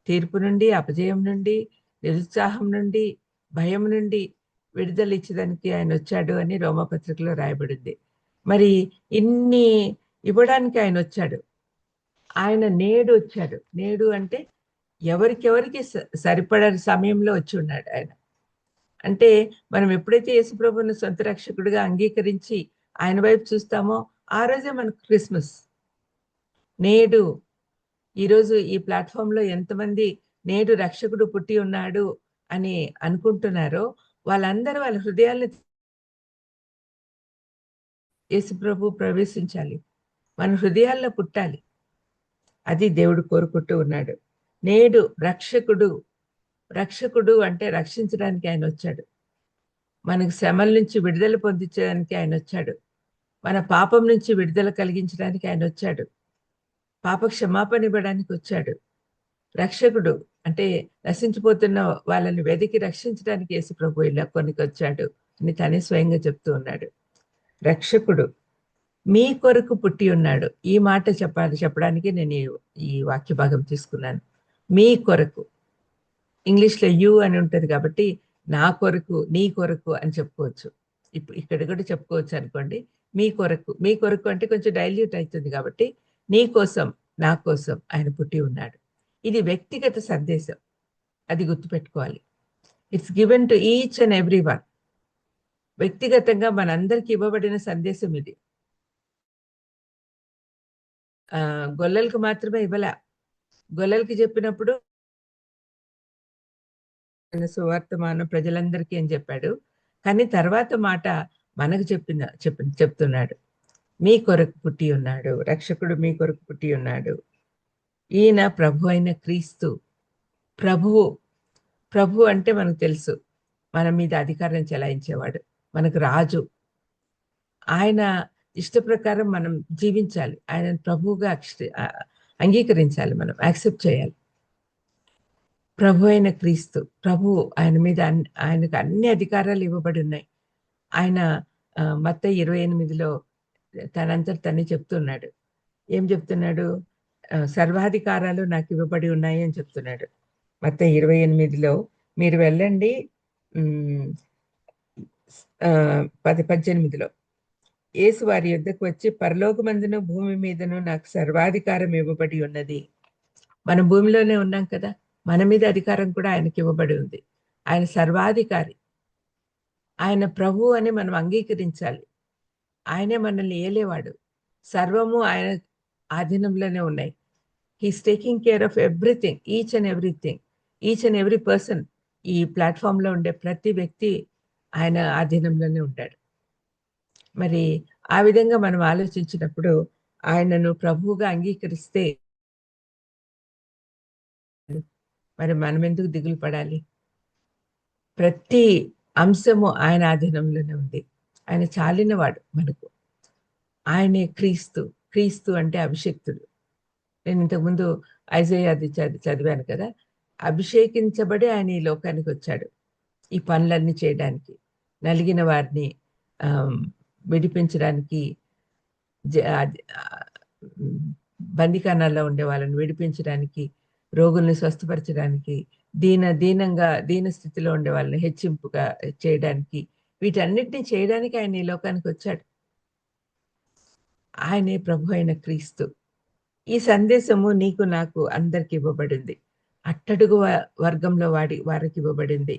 తీర్పు నుండి, అపజయం నుండి, నిరుత్సాహం నుండి, భయం నుండి విడుదల ఇచ్చేదానికి ఆయన వచ్చాడు అని రోమపత్రికలో రాయబడింది. మరి ఇన్ని ఇవ్వడానికి ఆయన వచ్చాడు. ఆయన నేడు వచ్చాడు. నేడు అంటే ఎవరికెవరికి సరిపడని సమయంలో వచ్చి ఉన్నాడు ఆయన. అంటే మనం ఎప్పుడైతే యేసుప్రభువుని సొంత రక్షకుడిగా అంగీకరించి ఆయన వైపు చూస్తామో ఆ రోజే మనకు క్రిస్మస్. నేడు ఈరోజు ఈ ప్లాట్ఫామ్లో ఎంతమంది నేడు రక్షకుడు పుట్టి ఉన్నాడు అని అనుకుంటున్నారో వాళ్ళందరూ వాళ్ళ హృదయాలను యేసుప్రభు ప్రవేశించాలి, మన హృదయాల్లో పుట్టాలి. అది దేవుడు కోరుకుంటూ ఉన్నాడు. నేడు రక్షకుడు అంటే రక్షించడానికి ఆయన వచ్చాడు. మనకు శ్రమల నుంచి విడుదల పొందించడానికి ఆయన వచ్చాడు. మన పాపం నుంచి విడుదల కలిగించడానికి ఆయన వచ్చాడు. పాప క్షమాపణ ఇవ్వడానికి వచ్చాడు. రక్షకుడు అంటే నశించిపోతున్న వాళ్ళని వెతికి రక్షించడానికి యేసుప్రభు ఇలా కొనికి వచ్చాడు అని తనే స్వయంగా చెప్తూ ఉన్నాడు. రక్షకుడు మీ కొరకు పుట్టి ఉన్నాడు. ఈ మాట చెప్పడానికి నేను ఈ వాక్య భాగం తీసుకున్నాను. మీ కొరకు, ఇంగ్లీష్లో యు అని ఉంటుంది కాబట్టి నా కొరకు, నీ కొరకు అని చెప్పుకోవచ్చు. ఇప్పుడు ఇక్కడ కూడా చెప్పుకోవచ్చు అనుకోండి. మీ కొరకు అంటే కొంచెం డైల్యూట్ అవుతుంది కాబట్టి నీ కోసం, నా కోసం ఆయన పుట్టి ఉన్నాడు. ఇది వ్యక్తిగత సందేశం, అది గుర్తుపెట్టుకోవాలి. It's given to each and every one. వ్యక్తిగతంగా మనందరికి ఇవ్వబడిన సందేశం ఇది. గొల్లలకు మాత్రమే ఇవ్వలే. గొల్లలకి చెప్పినప్పుడు సువార్తమానం ప్రజలందరికీ అని చెప్పాడు. కానీ తర్వాత మాట మనకు చెప్తున్నాడు. మీ కొరకు పుట్టి ఉన్నాడు రక్షకుడు, మీ కొరకు పుట్టి ఉన్నాడు. ఈయన ప్రభు అయిన క్రీస్తు. ప్రభు అంటే మనకు తెలుసు, మన మీద అధికారం చెలాయించేవాడు, మనకు రాజు. ఆయన ఇష్ట ప్రకారం మనం జీవించాలి. ఆయన ప్రభువుగా అంగీకరించాలి, మనం యాక్సెప్ట్ చేయాలి. ప్రభు అయిన క్రీస్తు, ఆయనకు అన్ని అధికారాలు ఇవ్వబడి ఉన్నాయి. ఆయన మత్తయి 28లో తనంతట తనే చెప్తున్నాడు. ఏం చెప్తున్నాడు? సర్వాధికారాలు నాకు ఇవ్వబడి ఉన్నాయి అని చెప్తున్నాడు. మత్తయి 28లో మీరు వెళ్ళండి. 18లో యేసు వారి యొద్దకు వచ్చి, పరలోకమందును భూమి మీదను నాకు సర్వాధికారం ఇవ్వబడి ఉన్నది. మనం భూమిలోనే ఉన్నాం కదా, మన మీద అధికారం కూడా ఆయనకి ఇవ్వబడి ఉంది. ఆయన సర్వాధికారి, ఆయన ప్రభు అని మనం అంగీకరించాలి. ఆయనే మనల్ని ఏలేవాడు. సర్వము ఆయన ఆధీనంలోనే ఉన్నాయి. He's taking care of everything, each and every person. ఈ ప్లాట్ఫామ్లో ఉండే ప్రతి వ్యక్తి ఆయన ఆధీనంలోనే ఉంటాడు. మరి ఆ విధంగా మనం ఆలోచించినప్పుడు ఆయనను ప్రభువుగా అంగీకరిస్తే మరి మనం ఎందుకు దిగులు పడాలి? ప్రతి అంశము ఆయన ఆధీనంలోనే ఉంది. ఆయన చాలినవాడు మనకు. ఆయనే క్రీస్తు అంటే అభిషేక్తుడు. నేను ఇంతకుముందు ఐజాయాది చదివాను కదా. అభిషేకించబడి ఆయన ఈ లోకానికి వచ్చాడు ఈ పనులన్నీ చేయడానికి, నలిగిన వారిని విడిపించడానికి, బందికానాల్లో ఉండే వాళ్ళని విడిపించడానికి, రోగుల్ని స్వస్థపరచడానికి, దీన స్థితిలో ఉండే వాళ్ళని హెచ్చింపుగా చేయడానికి, వీటన్నిటిని చేయడానికి ఆయన ఈ లోకానికి వచ్చాడు. ఆయనే ప్రభు అయిన క్రీస్తు. ఈ సందేశము నీకు నాకు అందరికి ఇవ్వబడింది. అట్టడుగు వర్గంలో వారికి ఇవ్వబడింది.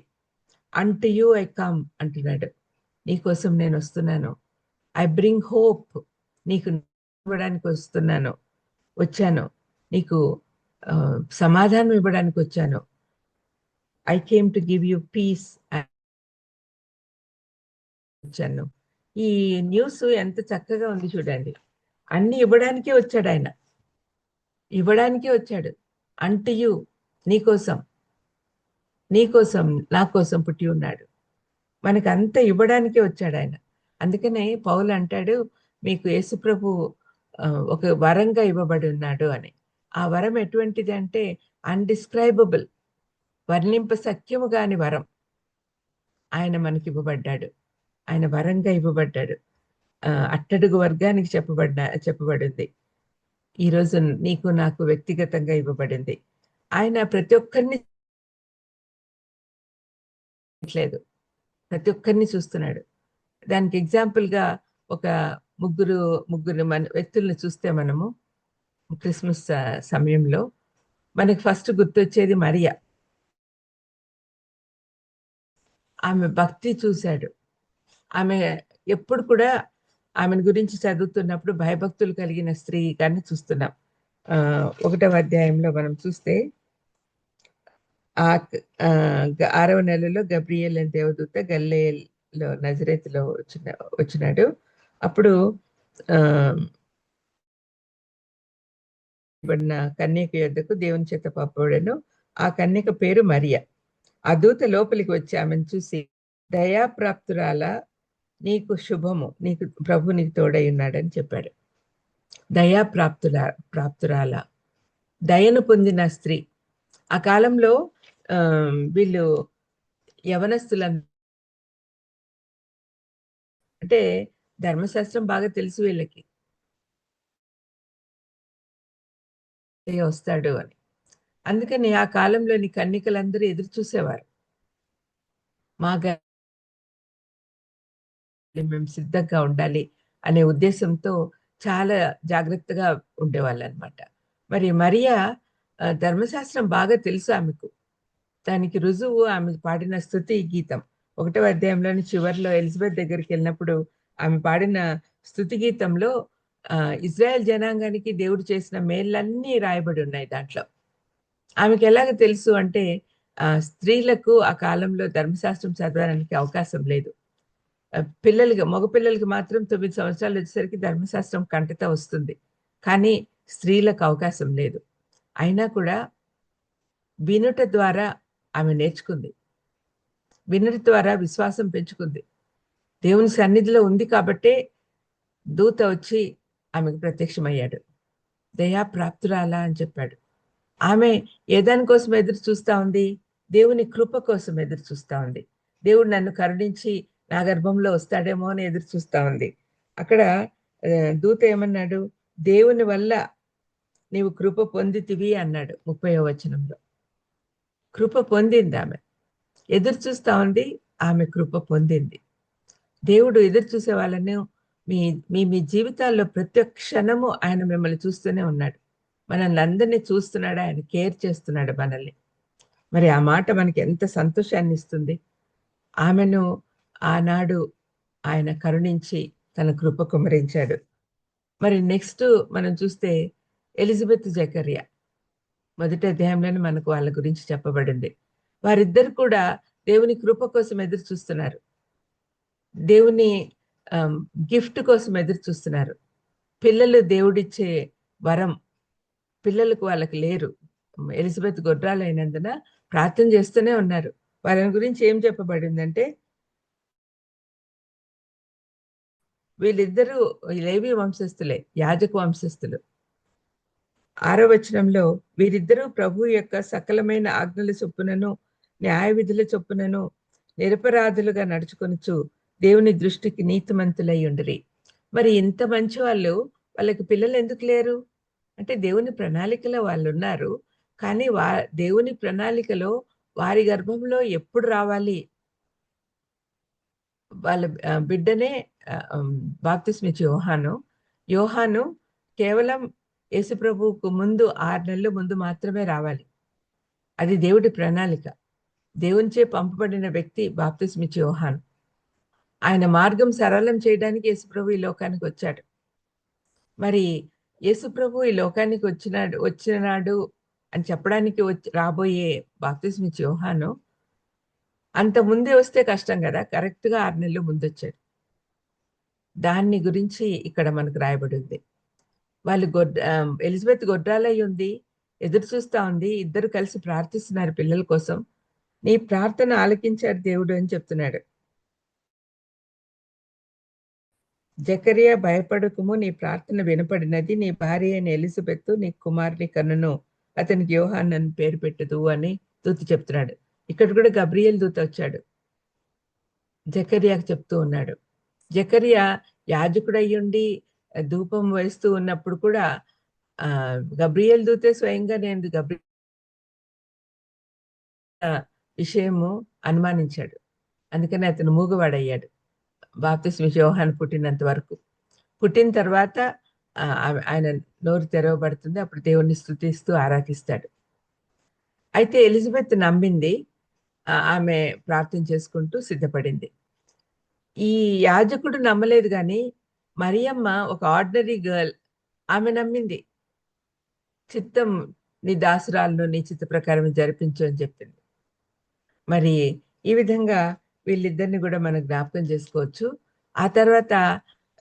అంటు యూ ఐ కమ్ అంటున్నాడు. నీకోసం నేను వస్తున్నాను. ఐ బ్రింగ్ హోప్, నీకు ఇవ్వడానికి వచ్చాను. నీకు సమాధానం ఇవ్వడానికి వచ్చాను. I came to give you peace వచ్చాను. ఈ న్యూస్ ఎంత చక్కగా ఉంది చూడండి. అన్ని ఇవ్వడానికే వచ్చాడు ఆయన, ఇవ్వడానికే వచ్చాడు. అంటు యూ, నీకోసం నా కోసం పుట్టి ఉన్నాడు. మనకు అంత ఇవ్వడానికే వచ్చాడు ఆయన. అందుకనే పౌలు అంటాడు, మీకు యేసుప్రభు ఒక వరంగా ఇవ్వబడి ఉన్నాడు అని. ఆ వరం ఎటువంటిది అంటే అన్డిస్క్రైబుల్, వర్ణింప సఖ్యము కాని వరం ఆయన మనకి ఇవ్వబడ్డాడు. ఆయన వరంగా ఇవ్వబడ్డాడు. అట్టడుగు వర్గానికి చెప్పబడింది. ఈరోజు నీకు నాకు వ్యక్తిగతంగా ఇవ్వబడింది. ఆయన ప్రతి ఒక్కరిని ప్రతి ఒక్కరిని చూస్తున్నాడు. దానికి ఎగ్జాంపుల్గా ఒక ముగ్గురు వ్యక్తులను చూస్తే మనము క్రిస్మస్ సమయంలో మనకి ఫస్ట్ గుర్తొచ్చేది మరియా. ఆమె భక్తి చూశాడు. ఆమె ఎప్పుడు కూడా ఆమెను గురించి చదువుతున్నప్పుడు భయభక్తులు కలిగిన స్త్రీ కానీ చూస్తున్నాం. 1వ అధ్యాయంలో మనం చూస్తే 6వ నెలలో గబ్రియేల్ అనే దేవదూత గలిలయలో నజరేతులో వచ్చినాడు. అప్పుడు ఆ బడిన కన్యక యొద్దకు దేవుని చేత పంపబడెను. ఆ కన్యక పేరు మరియ. ఆ దూత లోపలికి వచ్చి ఆమెను చూసి, దయాప్రాప్తురాల, నీకు శుభము, నీకు ప్రభు నీకు తోడై ఉన్నాడని చెప్పాడు. ప్రాప్తురాల, దయను పొందిన స్త్రీ. ఆ కాలంలో వీళ్ళు యవనస్తుల అంటే ధర్మశాస్త్రం బాగా తెలుసు వీళ్ళకి, వస్తాడు అని. అందుకని ఆ కాలంలోని కన్యకలందరూ ఎదురు చూసేవారు. మేము సిద్ధంగా ఉండాలి అనే ఉద్దేశంతో చాలా జాగ్రత్తగా ఉండేవాళ్ళు అనమాట. మరి మరియా ధర్మశాస్త్రం బాగా తెలుసు ఆమెకు. దానికి రుజువు ఆమె పాడిన స్తుతి గీతం. 1వ అధ్యాయంలోని చివరిలో ఎలిజబెత్ దగ్గరికి వెళ్ళినప్పుడు ఆమె పాడిన స్తుతి గీతంలో ఇజ్రాయెల్ జనాంగానికి దేవుడు చేసిన మేళ్ళన్నీ రాయబడి ఉన్నాయి దాంట్లో. ఆమెకి ఎలాగ తెలుసు అంటే స్త్రీలకు ఆ కాలంలో ధర్మశాస్త్రం చదవడానికి అవకాశం లేదు. మగపిల్లలకి మాత్రం 9 సంవత్సరాలు వచ్చేసరికి ధర్మశాస్త్రం కంటత వస్తుంది. కానీ స్త్రీలకు అవకాశం లేదు. అయినా కూడా వినుట ద్వారా ఆమె నేర్చుకుంది. వినుట ద్వారా విశ్వాసం పెంచుకుంది. దేవుని సన్నిధిలో ఉంది కాబట్టే దూత వచ్చి ఆమెకు ప్రత్యక్షమయ్యాడు. దయా ప్రాప్తురాలా అని చెప్పాడు. ఆమె ఏ దానికోసం ఎదురు చూస్తా ఉంది? దేవుని కృప కోసం ఎదురు చూస్తా ఉంది. దేవుడు నన్ను కరుణించి నా గర్భంలో వస్తాడేమో అని ఎదురు చూస్తా ఉంది. అక్కడ దూత ఏమన్నాడు? దేవుని వల్ల నీవు కృప పొందితివి అన్నాడు 30వ వచనంలో. కృప పొందింది ఆమె. ఎదురు చూస్తా ఉంది, ఆమె కృప పొందింది. దేవుడు ఎదురు చూసే వాళ్ళని మీ మీ మీ జీవితాల్లో ప్రతి క్షణము ఆయన మిమ్మల్ని చూస్తూనే ఉన్నాడు. మనల్ని అందరినీ చూస్తున్నాడు, ఆయన కేర్ చేస్తున్నాడు మనల్ని. మరి ఆ మాట మనకి ఎంత సంతోషాన్ని ఇస్తుంది. ఆమెను ఆనాడు ఆయన కరుణించి తన కృప కుమరించాడు. మరి నెక్స్ట్ మనం చూస్తే ఎలిజబెత్ జకర్యా 1వ అధ్యాయంలోనే మనకు వాళ్ళ గురించి చెప్పబడింది. వారిద్దరు కూడా దేవుని కృప కోసం ఎదురు చూస్తున్నారు. దేవుని గిఫ్ట్ కోసం ఎదురు చూస్తున్నారు. పిల్లలు దేవుడిచ్చే వరం, పిల్లలకు వాళ్ళకి లేరు. ఎలిజబెత్ గొడ్రాలైనందున ప్రార్థన చేస్తూనే ఉన్నారు. వారి గురించి ఏం చెప్పబడిందంటే, వీళ్ళిద్దరూ లేవి వంశస్థులే, యాజక వంశస్థులు. 6వ వచనంలో, వీరిద్దరూ ప్రభు యొక్క సకలమైన ఆజ్ఞల చొప్పునను న్యాయ విధుల చొప్పునను నిరపరాధులుగా నడుచుకొనుచు దేవుని దృష్టికి నీతిమంతులై ఉండిరి. మరి ఇంత మంచి వాళ్ళకి పిల్లలు ఎందుకు లేరు అంటే, దేవుని ప్రణాళికలో వాళ్ళు ఉన్నారు. కానీ దేవుని ప్రణాళికలో వారి గర్భంలో ఎప్పుడు రావాలి? వాళ్ళ బిడ్డనే బాప్తిస్మిచ్చి యోహాను కేవలం యేసుప్రభువుకు ముందు 6 నెలల ముందు మాత్రమే రావాలి. అది దేవుడి ప్రణాళిక. దేవునిచే పంపబడిన వ్యక్తి బాప్తిస్మిచ్చి యోహాను. ఆయన మార్గం సరళం చేయడానికి యేసుప్రభు ఈ లోకానికి వచ్చాడు. మరి యేసుప్రభు ఈ లోకానికి వచ్చినాడు అని చెప్పడానికి రాబోయే బాప్తిస్మిచ్చి యోహాను అంత ముందే వస్తే కష్టం కదా. కరెక్ట్గా 6 నెలలు ముందు వచ్చాడు. దాన్ని గురించి ఇక్కడ మనకు రాయబడి ఉంది. వాళ్ళు ఎలిజబెత్ గొడ్రాలై ఉంది, ఎదురు చూస్తా ఉంది. ఇద్దరు కలిసి ప్రార్థిస్తున్నారు పిల్లల కోసం. నీ ప్రార్థన ఆలకించాడు దేవుడు అని చెప్తున్నాడు. జకరియా, భయపడకుము, నీ ప్రార్థన వినపడినది. నీ భార్య అయిన ఎలిజబెత్ నీ కుమారుని కన్నును, అతనికి యోహాను అని పేరు పెట్టదు అని దూత చెప్తున్నాడు. ఇక్కడ కూడా గబ్రియల్ దూత వచ్చాడు, జకరియాకు చెప్తూ ఉన్నాడు. జకరియా యాజకుడయ్యుండి ధూపం వేస్తూ ఉన్నప్పుడు కూడా గబ్రియల్ దూతే స్వయంగా నేను విషయము అనుమానించాడు. అందుకని అతను మూగవాడయ్యాడు బాప్తిస్మిచ్చి యోహాను పుట్టినంత వరకు. పుట్టిన తర్వాత ఆయన నోరు తెరవబడుతుంది. అప్పుడు దేవుణ్ణి స్తుతిస్తూ ఆరాధిస్తాడు. అయితే ఎలిజబెత్ నమ్మింది. ఆమె ప్రార్థన చేసుకుంటూ సిద్ధపడింది. ఈ యాజకుడు నమ్మలేదు, కానీ మరియమ్మ ఒక ఆర్డినరీ గర్ల్, ఆమె నమ్మింది. చిత్తం నీ దాసురాలను నీ చిత్త ప్రకారం జరిపించు అని చెప్పింది. మరి ఈ విధంగా వీళ్ళిద్దరిని కూడా మనం జ్ఞాపకం చేసుకోవచ్చు. ఆ తర్వాత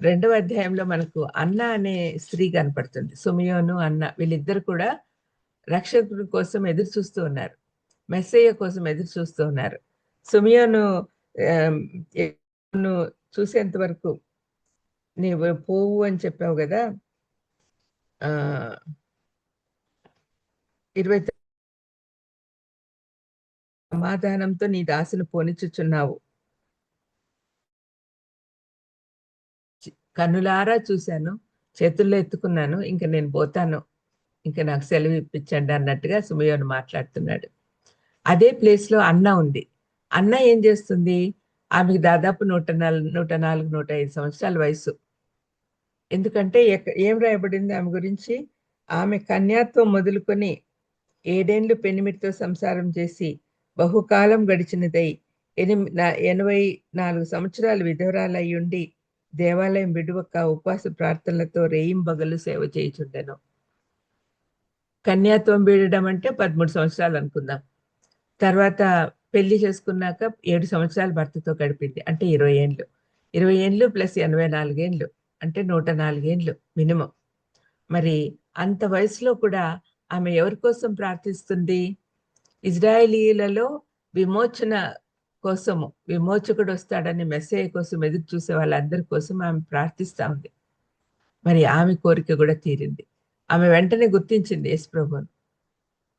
2వ అధ్యాయంలో మనకు అన్న అనే స్త్రీ కనపడుతుంది. సిమియోను, అన్న వీళ్ళిద్దరు కూడా రక్షకుడి కోసం ఎదురు చూస్తూ ఉన్నారు. మెస్సయ్య కోసం ఎదురు చూస్తూ ఉన్నారు. సిమియోను చూసేంత వరకు నీవు పోవు అని చెప్పావు కదా, 20 సమాధానంతో నీ దాసును పోనిచుచున్నావు, కన్నులారా చూశాను, చేతుల్లో ఎత్తుకున్నాను, ఇంక నేను పోతాను, ఇంక నాకు సెలవు ఇప్పించండి అన్నట్టుగా సిమియోను మాట్లాడుతున్నాడు. అదే ప్లేస్లో అన్న ఉంది. అన్న ఏం చేస్తుంది? ఆమెకు దాదాపు 104-105 సంవత్సరాల వయసు. ఎందుకంటే ఏం రాయబడింది ఆమె గురించి? ఆమె కన్యాత్వం మొదలుకొని 7 ఏళ్ళు పెనిమిటితో సంసారం చేసి బహుకాలం గడిచినదై 84 సంవత్సరాలు విధవరాలై ఉండి దేవాలయం విడువక ఉపవాస ప్రార్థనలతో రేయింబగలు సేవ చేయుచుండెను. కన్యాత్వం వీడడం అంటే 13 సంవత్సరాలు అనుకుందాం. తర్వాత పెళ్లి చేసుకున్నాక 7 సంవత్సరాలు భర్తతో గడిపింది, అంటే 20 ఏళ్ళు. 20 ఏళ్ళు ప్లస్ 84 ఏళ్ళు అంటే 104 ఏళ్ళు మినిమం. మరి అంత వయసులో కూడా ఆమె ఎవరి కోసం ప్రార్థిస్తుంది? ఇజ్రాయేలీలలో విమోచన కోసము, విమోచకుడు వస్తాడని మెస్సయ్య కోసం ఎదురు చూసే వాళ్ళందరి కోసం ఆమె ప్రార్థిస్తూ ఉంది. మరి ఆమె కోరిక కూడా తీరింది. ఆమె వెంటనే గుర్తించింది యేసుప్రభువును.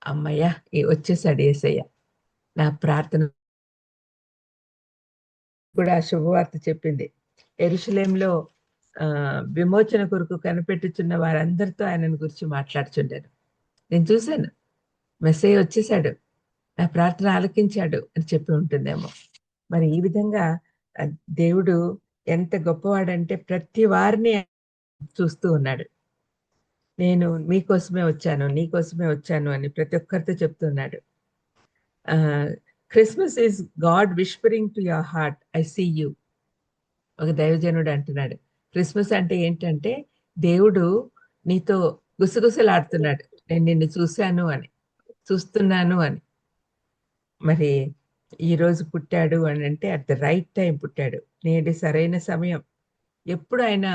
అమ్మయ్య, వచ్చేసాడు యేసయ్య, నా ప్రార్థన కూడా శుభవార్త చెప్పింది. యెరూషలేంలో విమోచన కొరకు కనిపెట్టుచున్న వారందరితో ఆయనను గురించి మాట్లాడుచుండాను. నేను చూశాను, మెస్సయ్య వచ్చేసాడు, నా ప్రార్థన ఆలకించాడు అని చెప్పి ఉంటుందేమో. మరి ఈ విధంగా దేవుడు ఎంత గొప్పవాడంటే ప్రతి వారిని చూస్తూ ఉన్నాడు. నేను మీకోసమే వచ్చాను, నీకోసమే వచ్చాను అని ప్రతి ఒక్కరితో చెప్తున్నాడు. Christmas is God whispering to your heart, I see you. ఒక దైవజనుడు అంటున్నాడు, క్రిస్మస్ అంటే ఏంటంటే దేవుడు నీతో గుసగుసలాడుతున్నాడు, నేను నిన్ను చూశాను అని, చూస్తున్నాను అని. మరి ఈరోజు పుట్టాడు అని అంటే అట్ ద రైట్ టైం పుట్టాడు, నేటి సరైన సమయం. ఎప్పుడు ఆయన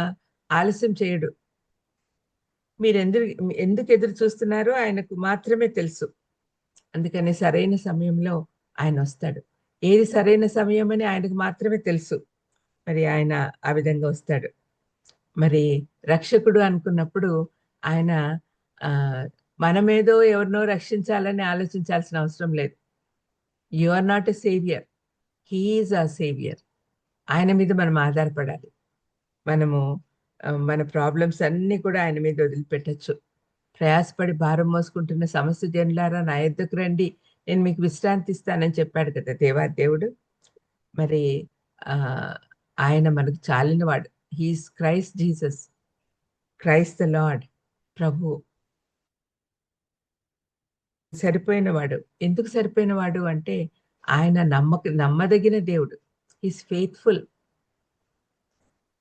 ఆలస్యం చేయడు. మీరు ఎందుకు ఎదురు చూస్తున్నారో ఆయనకు మాత్రమే తెలుసు. అందుకని సరైన సమయంలో ఆయన వస్తాడు. ఏది సరైన సమయం అని ఆయనకు మాత్రమే తెలుసు. మరి ఆయన ఆ విధంగా వస్తాడు. మరి రక్షకుడు అనుకున్నప్పుడు ఆయన మనమేదో ఎవరినో రక్షించాలని ఆలోచించాల్సిన అవసరం లేదు. You are not a saviour, he is a saviour. ఆయన మీద మనం ఆధారపడాలి. మనము మన ప్రాబ్లమ్స్ అన్నీ కూడా ఆయన మీద వదిలిపెట్టచ్చు. ప్రయాసపడి భారం మోసుకుంటున్న సమస్త జనులారా నా యొద్దకు రండి, నేను మీకు విశ్రాంతి ఇస్తానని చెప్పాడు కదా దేవాదేవుడు. మరి ఆయన మనకు చాలినవాడు. He is Christ Jesus, Christ the lord, ప్రభు. సరిపోయినవాడు. ఎందుకు సరిపోయినవాడు అంటే ఆయన నమ్మదగిన దేవుడు. హీస్ ఫెయిత్ఫుల్,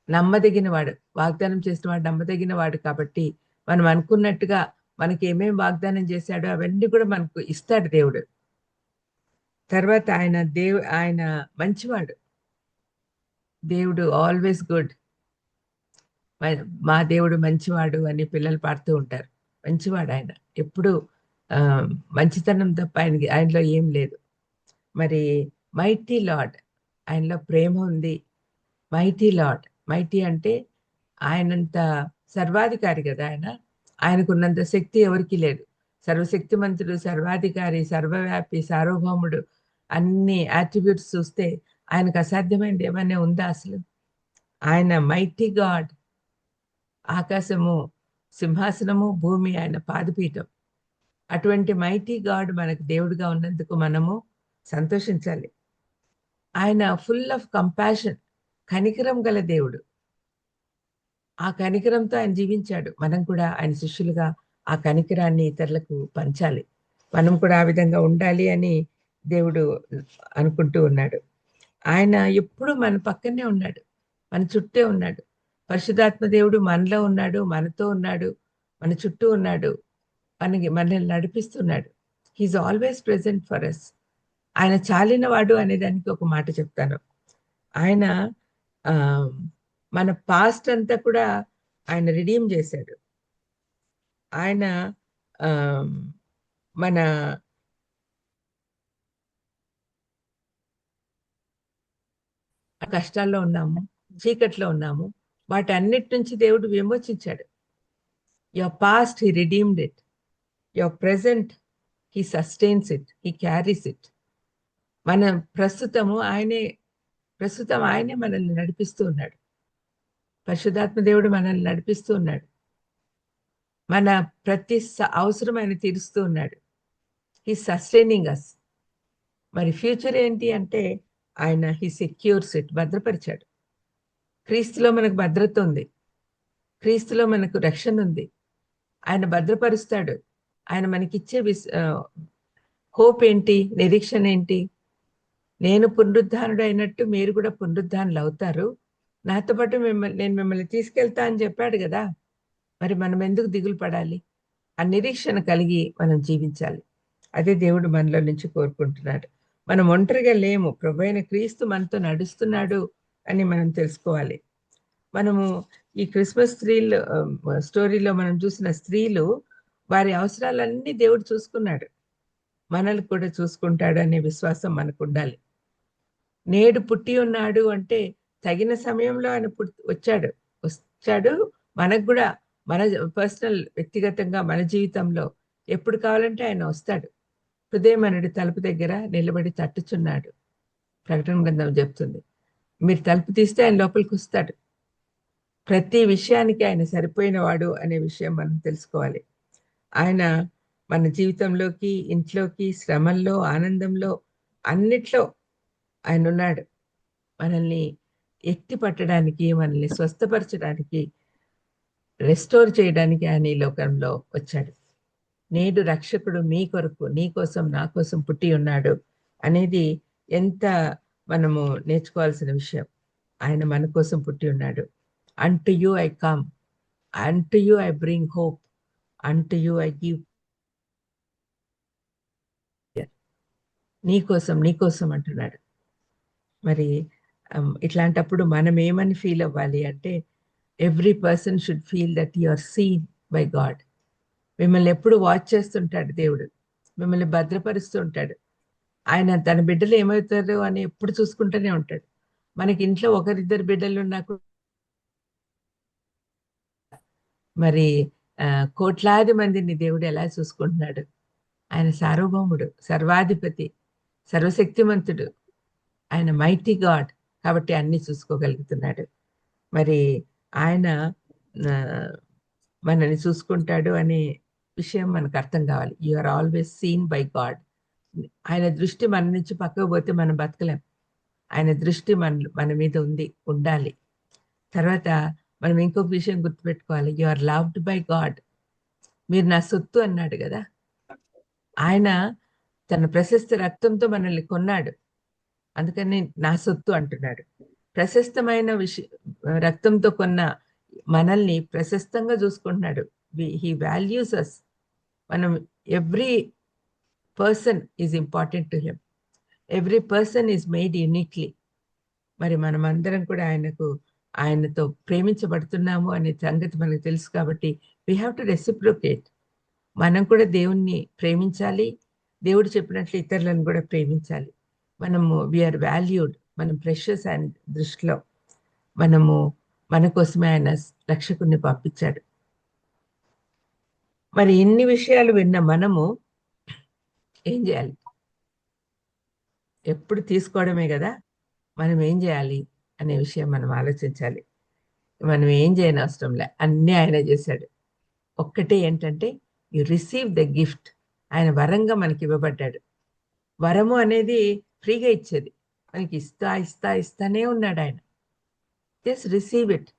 నమ్మదగినవాడు. వాగ్దానం చేసిన వాడు నమ్మదగినవాడు. కాబట్టి మనం అనుకున్నట్టుగా మనకి ఏమేమి వాగ్దానం చేశాడో అవన్నీ కూడా మనకు ఇస్తాడు దేవుడు. తర్వాత ఆయన మంచివాడు. దేవుడు ఆల్వేస్ గుడ్. మా దేవుడు మంచివాడు అని పిల్లలు పాడుతూ ఉంటారు. మంచివాడు ఆయన, ఎప్పుడు మంచితనం తప్ప ఆయనలో ఏం లేదు. మరి మైటీ లార్డ్, ఆయనలో ప్రేమ ఉంది. మైటీ లార్డ్, మైటీ అంటే ఆయనంత సర్వాధికారి కదా ఆయనకున్నంత శక్తి ఎవరికి లేదు. సర్వశక్తిమంతుడు, సర్వాధికారి, సర్వవ్యాపి, సార్వభౌముడు, అన్ని యాట్రిబ్యూట్స్ చూస్తే ఆయనకు అసాధ్యమైనది ఏమైనా ఉందా అసలు? ఆయన మైటీ గాడ్. ఆకాశము సింహాసనము, భూమి ఆయన పాదపీఠం. అటువంటి మైటీ గాడ్ మనకు దేవుడిగా ఉన్నందుకు మనము సంతోషించాలి. ఆయన ఫుల్ ఆఫ్ కంపాషన్, కనికరం గల దేవుడు. ఆ కనికరంతో ఆయన జీవించాడు. మనం కూడా ఆయన శిష్యులుగా ఆ కనికరాన్ని ఇతరులకు పంచాలి. మనం కూడా ఆ విధంగా ఉండాలి అని దేవుడు అనుకుంటూ ఉన్నాడు. ఆయన ఎప్పుడు మన పక్కనే ఉన్నాడు, మన చుట్టే ఉన్నాడు. పరిశుద్ధాత్మ దేవుడు మనలో ఉన్నాడు, మనతో ఉన్నాడు, మన చుట్టూ ఉన్నాడు, మనల్ని నడిపిస్తున్నాడు. He is always present for us. ఆయన చాలినవాడు అనే దానికి ఒక మాట చెప్తాను. ఆయన మన పాస్ట్ అంతా కూడా ఆయన రిడీమ్ చేశాడు. ఆయన మన కష్టాల్లో ఉన్నాము, చీకట్లో ఉన్నాము, వాటన్నిటి నుంచి దేవుడు విమోచించాడు. Your past he redeemed it, your present he sustains it, he carries it. మన ప్రస్తుతం ఆయనే మనల్ని నడిపిస్తూ ఉన్నాడు. పరిశుద్ధాత్మ దేవుడు మనల్ని నడిపిస్తూ ఉన్నాడు. మన ప్రతి అవసరం ఆయన తీరుస్తూ ఉన్నాడు. హీ సస్టైనింగ్ అస్. మరి ఫ్యూచర్ ఏంటి అంటే ఆయన హీ సెక్యూర్స్ ఇట్, భద్రపరిచాడు. క్రీస్తులో మనకు భద్రత ఉంది, క్రీస్తులో మనకు రక్షణ ఉంది. ఆయన భద్రపరుస్తాడు. ఆయన మనకిచ్చే హోప్ ఏంటి, నిరీక్షణ ఏంటి? నేను పునరుద్ధానుడు అయినట్టు మీరు కూడా పునరుద్ధానులు అవుతారు, నాతో పాటు నేను మిమ్మల్ని తీసుకెళ్తా అని చెప్పాడు కదా. మరి మనం ఎందుకు దిగులు పడాలి? ఆ నిరీక్షణ కలిగి మనం జీవించాలి. అదే దేవుడు మనలో నుంచి కోరుకుంటున్నాడు. మనం ఒంటరిగా లేము, ప్రభు అయిన క్రీస్తు మనతో నడుస్తున్నాడు అని మనం తెలుసుకోవాలి. మనము ఈ క్రిస్మస్ స్టోరీలో మనం చూసిన స్త్రీలు వారి అవసరాలన్నీ దేవుడు చూసుకున్నాడు, మనల్ని కూడా చూసుకుంటాడు అనే విశ్వాసం మనకు ఉండాలి. నేడు పుట్టి ఉన్నాడు అంటే తగిన సమయంలో ఆయన వచ్చాడు. మనకు కూడా మన పర్సనల్ వ్యక్తిగతంగా మన జీవితంలో ఎప్పుడు కావాలంటే ఆయన వస్తాడు. హృదయమనుడి తలుపు దగ్గర నిలబడి తట్టుచున్నాడు, ప్రకటన గ్రంథం చెప్తుంది. మీరు తలుపు తీస్తే ఆయన లోపలికి వస్తాడు. ప్రతి విషయానికి ఆయన సరిపోయిన వాడు అనే విషయం మనం తెలుసుకోవాలి. ఆయన మన జీవితంలోకి, ఇంట్లోకి, శ్రమల్లో, ఆనందంలో, అన్నిట్లో ఆయన ఉన్నాడు. మనల్ని ఎత్తి పట్టడానికి, మనల్ని స్వస్థపరచడానికి, రెస్టోర్ చేయడానికి ఆయన ఈ లోకంలో వచ్చాడు. నేడు రక్షకుడు మీ కొరకు, నీ కోసం, నా కోసం పుట్టి ఉన్నాడు అనేది ఎంత మనము నేర్చుకోవాల్సిన విషయం. ఆయన మన కోసం పుట్టి ఉన్నాడు. Unto you I come, unto you I bring hope, unto you I give. నీ కోసం అంటున్నాడు. మరి ఇట్లాంటప్పుడు మనం ఏమని ఫీల్ అవ్వాలి అంటే, every person should feel that you are seen by God. మిమ్మల్ని ఎప్పుడు వాచ్ చేస్తుంటాడు దేవుడు, మిమ్మల్ని భద్రపరుస్తూ ఉంటాడు. ఆయన తన బిడ్డలు ఏమవుతారు అని ఎప్పుడు చూసుకుంటూనే ఉంటాడు. మనకి ఇంట్లో ఒకరిద్దరు బిడ్డలు నాకు మరి కోట్లాది మందిని దేవుడు ఎలా చూసుకుంటున్నాడు? ఆయన సార్వభౌముడు, సర్వాధిపతి, సర్వశక్తిమంతుడు, ఆయన మైటీ గాడ్. కాబట్టి అన్ని చూసుకోగలుగుతున్నాడు. మరి ఆయన మనల్ని చూసుకుంటాడు అనే విషయం మనకు అర్థం కావాలి. You are always seen by God. ఆయన దృష్టి మన నుంచి పక్కకు పోతే మనం బతకలేం. ఆయన దృష్టి మన మీద ఉండాలి. తర్వాత మనం ఇంకొక విషయం గుర్తుపెట్టుకోవాలి, you are loved by God. మీరు నా సొత్తు అన్నాడు కదా. ఆయన తన ప్రశస్త రక్తంతో మనల్ని కొన్నాడు, అందుకని నా సొత్తు అంటున్నాడు. ప్రశస్తమైన రక్తంతో కొన్న మనల్ని ప్రశస్తంగా చూసుకుంటున్నాడు. హీ వాల్యూస్ అస్. మనం every person is important to him, every person is made uniquely. మరి మనం అందరం కూడా ఆయనతో ప్రేమించబడుతున్నాము అనే సంగతి మనకు తెలుసు. కాబట్టి వీ హ్యావ్ టు రెసిప్రొకేట్. మనం కూడా దేవుణ్ణి ప్రేమించాలి, దేవుడు చెప్పినట్లు ఇతరులను కూడా ప్రేమించాలి. మనము వీఆర్ వాల్యూడ్, మనం ప్రెషస్ ఆయన దృష్టిలో. మన కోసమే ఆయన రక్షకుడిని పంపించాడు. మరి ఇన్ని విషయాలు విన్న మనము ఏం చేయాలి? ఎప్పుడు తీసుకోవడమే కదా, మనం ఏం చేయాలి అనే విషయం మనం ఆలోచించాలి. మనం ఏం చేయని అవసరంలే, అన్నీ ఆయన చేశాడు. ఒక్కటే ఏంటంటే, యు రిసీవ్ ద గిఫ్ట్. ఆయన వరంగా మనకి ఇవ్వబడ్డాడు. వరము అనేది ఫ్రీగా ఇచ్చేది, మనకి ఇస్తానే ఉన్నాడు ఆయన. Just receive it,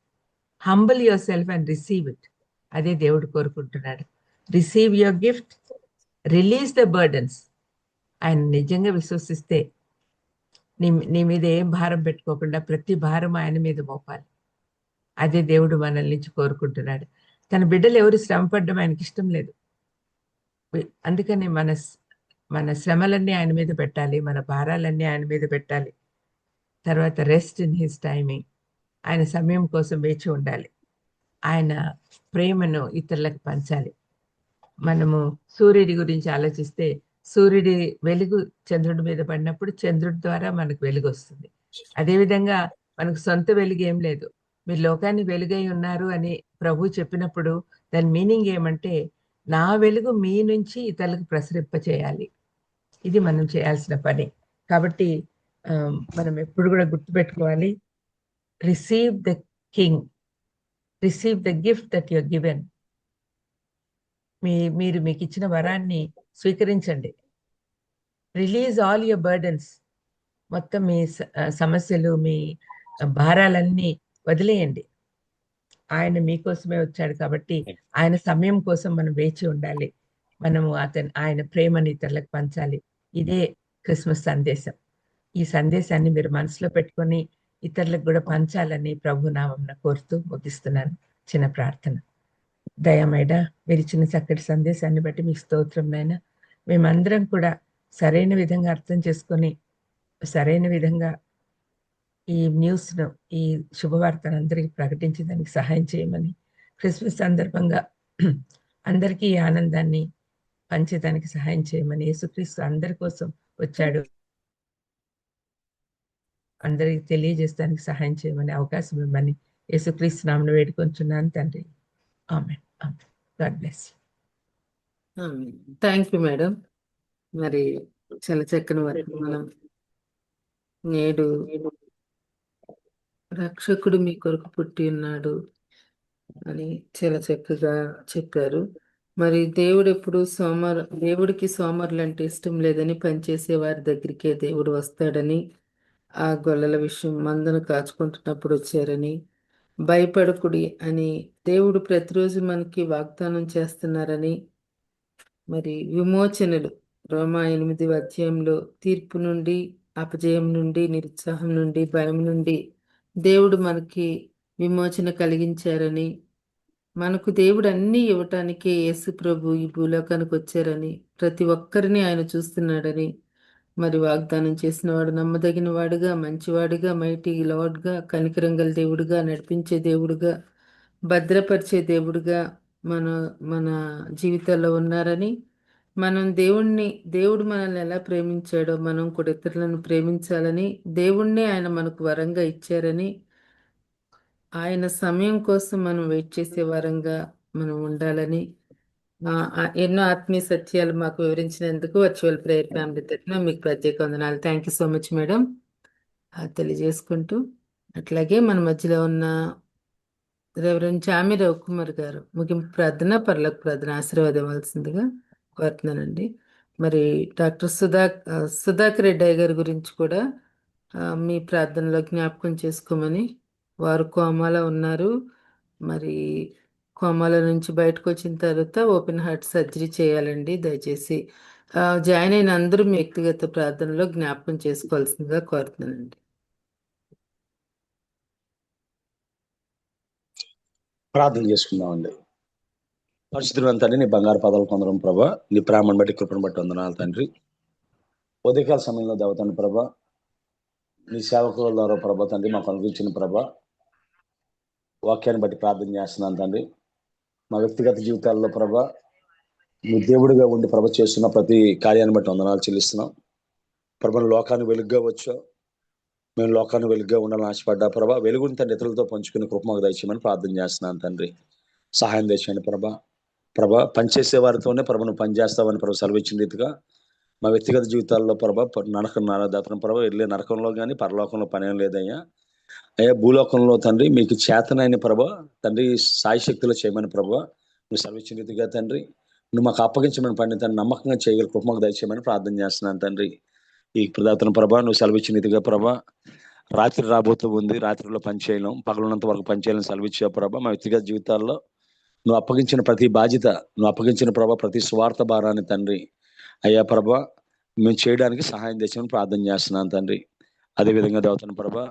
humble your self and receive it. అదే దేవుడు కోరుకుంటున్నాడు. Receive your gift, release the burdens. ఆయన నిజంగా విశ్వసిస్తే నీ మీద ఏం భారం పెట్టుకోకుండా ప్రతి భారం ఆయన మీద మోపాలి. అదే దేవుడు మనల్ని నుంచి కోరుకుంటున్నాడు. తన బిడ్డలు ఎవరు శ్రమపడడం ఆయనకి ఇష్టం లేదు. అందుకని మన శ్రమలన్నీ ఆయన మీద పెట్టాలి, మన భారాలన్నీ ఆయన మీద పెట్టాలి. తర్వాత రెస్ట్ ఇన్ హిస్ టైమింగ్. ఆయన సమయం కోసం వేచి ఉండాలి. ఆయన ప్రేమను ఇతరులకు పంచాలి. మనము సూర్యుడి గురించి ఆలోచిస్తే సూర్యుడి వెలుగు చంద్రుడి మీద పడినప్పుడు చంద్రుడి ద్వారా మనకు వెలుగు వస్తుంది. అదేవిధంగా మనకు సొంత వెలుగు ఏం లేదు. మీరు లోకాన్ని వెలుగై ఉన్నారు అని ప్రభు చెప్పినప్పుడు దాని మీనింగ్ ఏమంటే, నా వెలుగు మీ నుంచి ఇతరులకు ప్రసరింపచేయాలి. ఇది మనం చేయాల్సిన పని. కాబట్టి మనం ఎప్పుడు కూడా గుర్తుపెట్టుకోవాలి, receive the king, receive the gift that you're given. మీరు మీకు ఇచ్చిన వరాన్ని స్వీకరించండి. Release all your burdens. మొత్తం మీ సమస్యలు, మీ భారాలన్నీ వదిలేయండి. ఆయన మీకోసమే వచ్చాడు కాబట్టి ఆయన సమయం కోసం మనం వేచి ఉండాలి. మనము ఆయన ప్రేమని ఇతరులకు పంచాలి. ఇదే క్రిస్మస్ సందేశం. ఈ సందేశాన్ని మీరు మనసులో పెట్టుకొని ఇతరులకు కూడా పంచాలని ప్రభు నామమున కోరుతూ ముగిస్తున్నాను. చిన్న ప్రార్థన. దయమేడ మీరు ఇచ్చిన చక్కటి సందేశాన్ని బట్టి మీకు స్తోత్రం నాయనా. మేమందరం కూడా సరైన విధంగా అర్థం చేసుకొని సరైన విధంగా ఈ న్యూస్ను, ఈ శుభవార్తను అందరికీ ప్రకటించడానికి సహాయం చేయమని, క్రిస్మస్ సందర్భంగా అందరికీ ఈ ఆనందాన్ని పంచేదానికి సహాయం చేయమని, యేసుక్రీస్తు అందరి కోసం వచ్చాడు అందరికి తెలియజేస్తానికి సహాయం చేయమని అవకాశం ఇవ్వమని యేసుక్రీస్తు నామమున వేడుకొంచున్నాను తండ్రి. Amen. Amen. God bless you. Thank you madam. మరి చాలా చక్కని వరకు మనం నేడు రక్షకుడు మీ కొరకు పుట్టి ఉన్నాడు అని చాలా చక్కగా చెప్పారు. మరి దేవుడికి సోమరులు అంటే ఇష్టం లేదని, పనిచేసే వారి దగ్గరికే దేవుడు వస్తాడని, ఆ గొల్లల విషయం మందను కాచుకుంటున్నప్పుడు వచ్చారని, భయపడకుడి అని దేవుడు ప్రతిరోజు మనకి వాగ్దానం చేస్తున్నారని, మరి విమోచనలు రోమా 8వ అధ్యాయంలో తీర్పు నుండి, అపజయం నుండి, నిరుత్సాహం నుండి, భయం నుండి దేవుడు మనకి విమోచన కలిగించారని, మనకు దేవుడు అన్నీ ఇవ్వటానికి యేసు ప్రభు ఈ భూలోకానికి వచ్చారని, ప్రతి ఒక్కరిని ఆయన చూస్తున్నాడని, మరి వాగ్దానం చేసిన వాడు నమ్మదగిన వాడుగా, మంచివాడుగా, మైటీ లార్డ్గా, కనికరం గల దేవుడుగా, నడిపించే దేవుడుగా, భద్రపరిచే దేవుడుగా మన జీవితాల్లో ఉన్నారని, మనం దేవుడు మనల్ని ఎలా ప్రేమించాడో మనం కూడా ఇతరులను ప్రేమించాలని, దేవుణ్ణే ఆయన మనకు వరంగా ఇచ్చారని, ఆయన సమయం కోసం మనం వెయిట్ చేసే వరంగా మనం ఉండాలని, ఎన్నో ఆత్మీయ సత్యాలు మాకు వివరించినందుకు వర్చువల్ ప్రేయర్ ఫ్యామిలీ తరఫున మీకు ప్రత్యేక వందనాలు. Thank you so much madam. తెలియజేసుకుంటూ అట్లాగే మన మధ్యలో ఉన్న రెవరెండ్ చామి రవికుమార్ గారు ముగింపు ప్రార్థన, పరలోక ప్రార్థన ఆశీర్వాదం ఇవ్వాల్సిందిగా కోరుతున్నానండి. మరి డాక్టర్ సుధాకర్ రెడ్డి గారి గురించి కూడా మీ ప్రార్థనలో జ్ఞాపకం చేసుకోమని, వారు కోమాలో ఉన్నారు. మరి కోమాల నుంచి బయటకు వచ్చిన తర్వాత ఓపెన్ హార్ట్ సర్జరీ చేయాలండి. దయచేసి జాయిన్ అయిన అందరూ మీ వ్యక్తిగత ప్రార్థనలో జ్ఞాపకం చేసుకోవాల్సిందిగా కోరుతున్నానండి. ప్రార్థన చేసుకుందామండి. పరిశుద్ధుడు తండ్రి, నీ బంగారు పదాలు కొందరం ప్రభా, నీ ప్రేమను బట్టి కృపను బట్టి వందనాలు తండ్రి. ఉదయకాల సమయంలో దేవతాన్ని ప్రభా, నీ సేవకుల ద్వారా ప్రభా తండ్రి మాకు అనుగ్రహించిన ప్రభా వాక్యాన్ని బట్టి ప్రార్థన చేస్తున్నాను తండ్రి. మా వ్యక్తిగత జీవితాల్లో ప్రభా నీ దేవుడిగా ఉండి ప్రభ చేస్తున్న ప్రతి కార్యాన్ని బట్టి వందనాలు చెల్లిస్తున్నాం. ప్రభను లోకాన్ని వెలుగుగా వచ్చావు, మేము లోకాన్ని వెలుగుగా ఉండాలని ఆశపడ్డా ప్రభా. వెలుగుని తండ్రి ఇతరులతో పంచుకునే కృప మాకు దయచేయమని ప్రార్థన చేస్తున్నాను తండ్రి. సహాయం తెచ్చేయండి ప్రభా పనిచేసే వారితోనే ప్రభను పనిచేస్తామని ప్రభు సెలవిచ్చిన రీతిగా మా వ్యక్తిగత జీవితాల్లో ప్రభా నరకం ప్రభా వెళ్ళే నరకంలో కానీ పరలోకంలో పనేం లేదయ్యా. అయ్యా భూలోకంలో తండ్రి మీకు చేతనైన ప్రభా తండ్రి సాయి శక్తిలో చేయమని ప్రభా నువ్వు సెలవిచ్చిన రీతిగా తండ్రి నువ్వు మాకు అప్పగించమని పని తండ్రి నమ్మకంగా చేయగల కృప మాకు దయచేయమని ప్రార్థన చేస్తున్నాను తండ్రి. ఈ ప్రదాతన ప్రభా నువ్వు సెలవిచ్చిన రీతిగా ప్రభా రాత్రి రాబోతూ ఉంది, రాత్రిలో పనిచేయలేం, పగలున్నంత వరకు పనిచేయాలని సెలవిచ్చా ప్రభా. మా వ్యక్తిగత జీవితాల్లో నువ్వు అప్పగించిన ప్రతి బాధ్యత, నువ్వు అప్పగించిన ప్రభా ప్రతి స్వార్థ భారాన్ని తండ్రి అయ్యా ప్రభా మేము చేయడానికి సహాయం తెచ్చామని ప్రార్థన చేస్తున్నాను తండ్రి. అదేవిధంగా దేవతన ప్రభా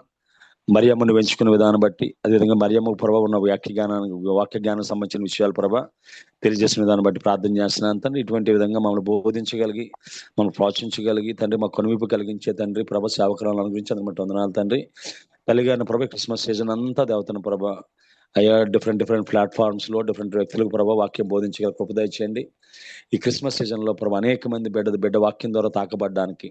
మరియమ్మను పెంచుకునే విధానం బట్టి, అదేవిధంగా మరియమ్మ ప్రభ ఉన్న వాక్య జ్ఞానం సంబంధించిన విషయాలు ప్రభ తెలియజేసిన విధానం బట్టి ప్రార్థన చేస్తున్నాను తండ్రి. ఇటువంటి విధంగా మమ్మల్ని బోధించగలిగి, మమ్మల్ని ప్రోత్సహించగలిగి తండ్రి, మాకు కొనువిప్పు కలిగించే తండ్రి ప్రభ సేవకులను గురించి అందుకు వందనాలు తండ్రి. కలిగిన ప్రభ క్రిస్మస్ సీజన్ అంతా దేవతను ప్రభ అయ్యా డిఫరెంట్ ప్లాట్ఫామ్స్ లో డిఫరెంట్ వ్యక్తులకు ప్రభావ వాక్యం బోధించగల కృప దయచేయండి. ఈ క్రిస్మస్ సీజన్ లో ప్రభావ అనేక మంది బిడ్డ వాక్యం ద్వారా తాకబడ్డానికి,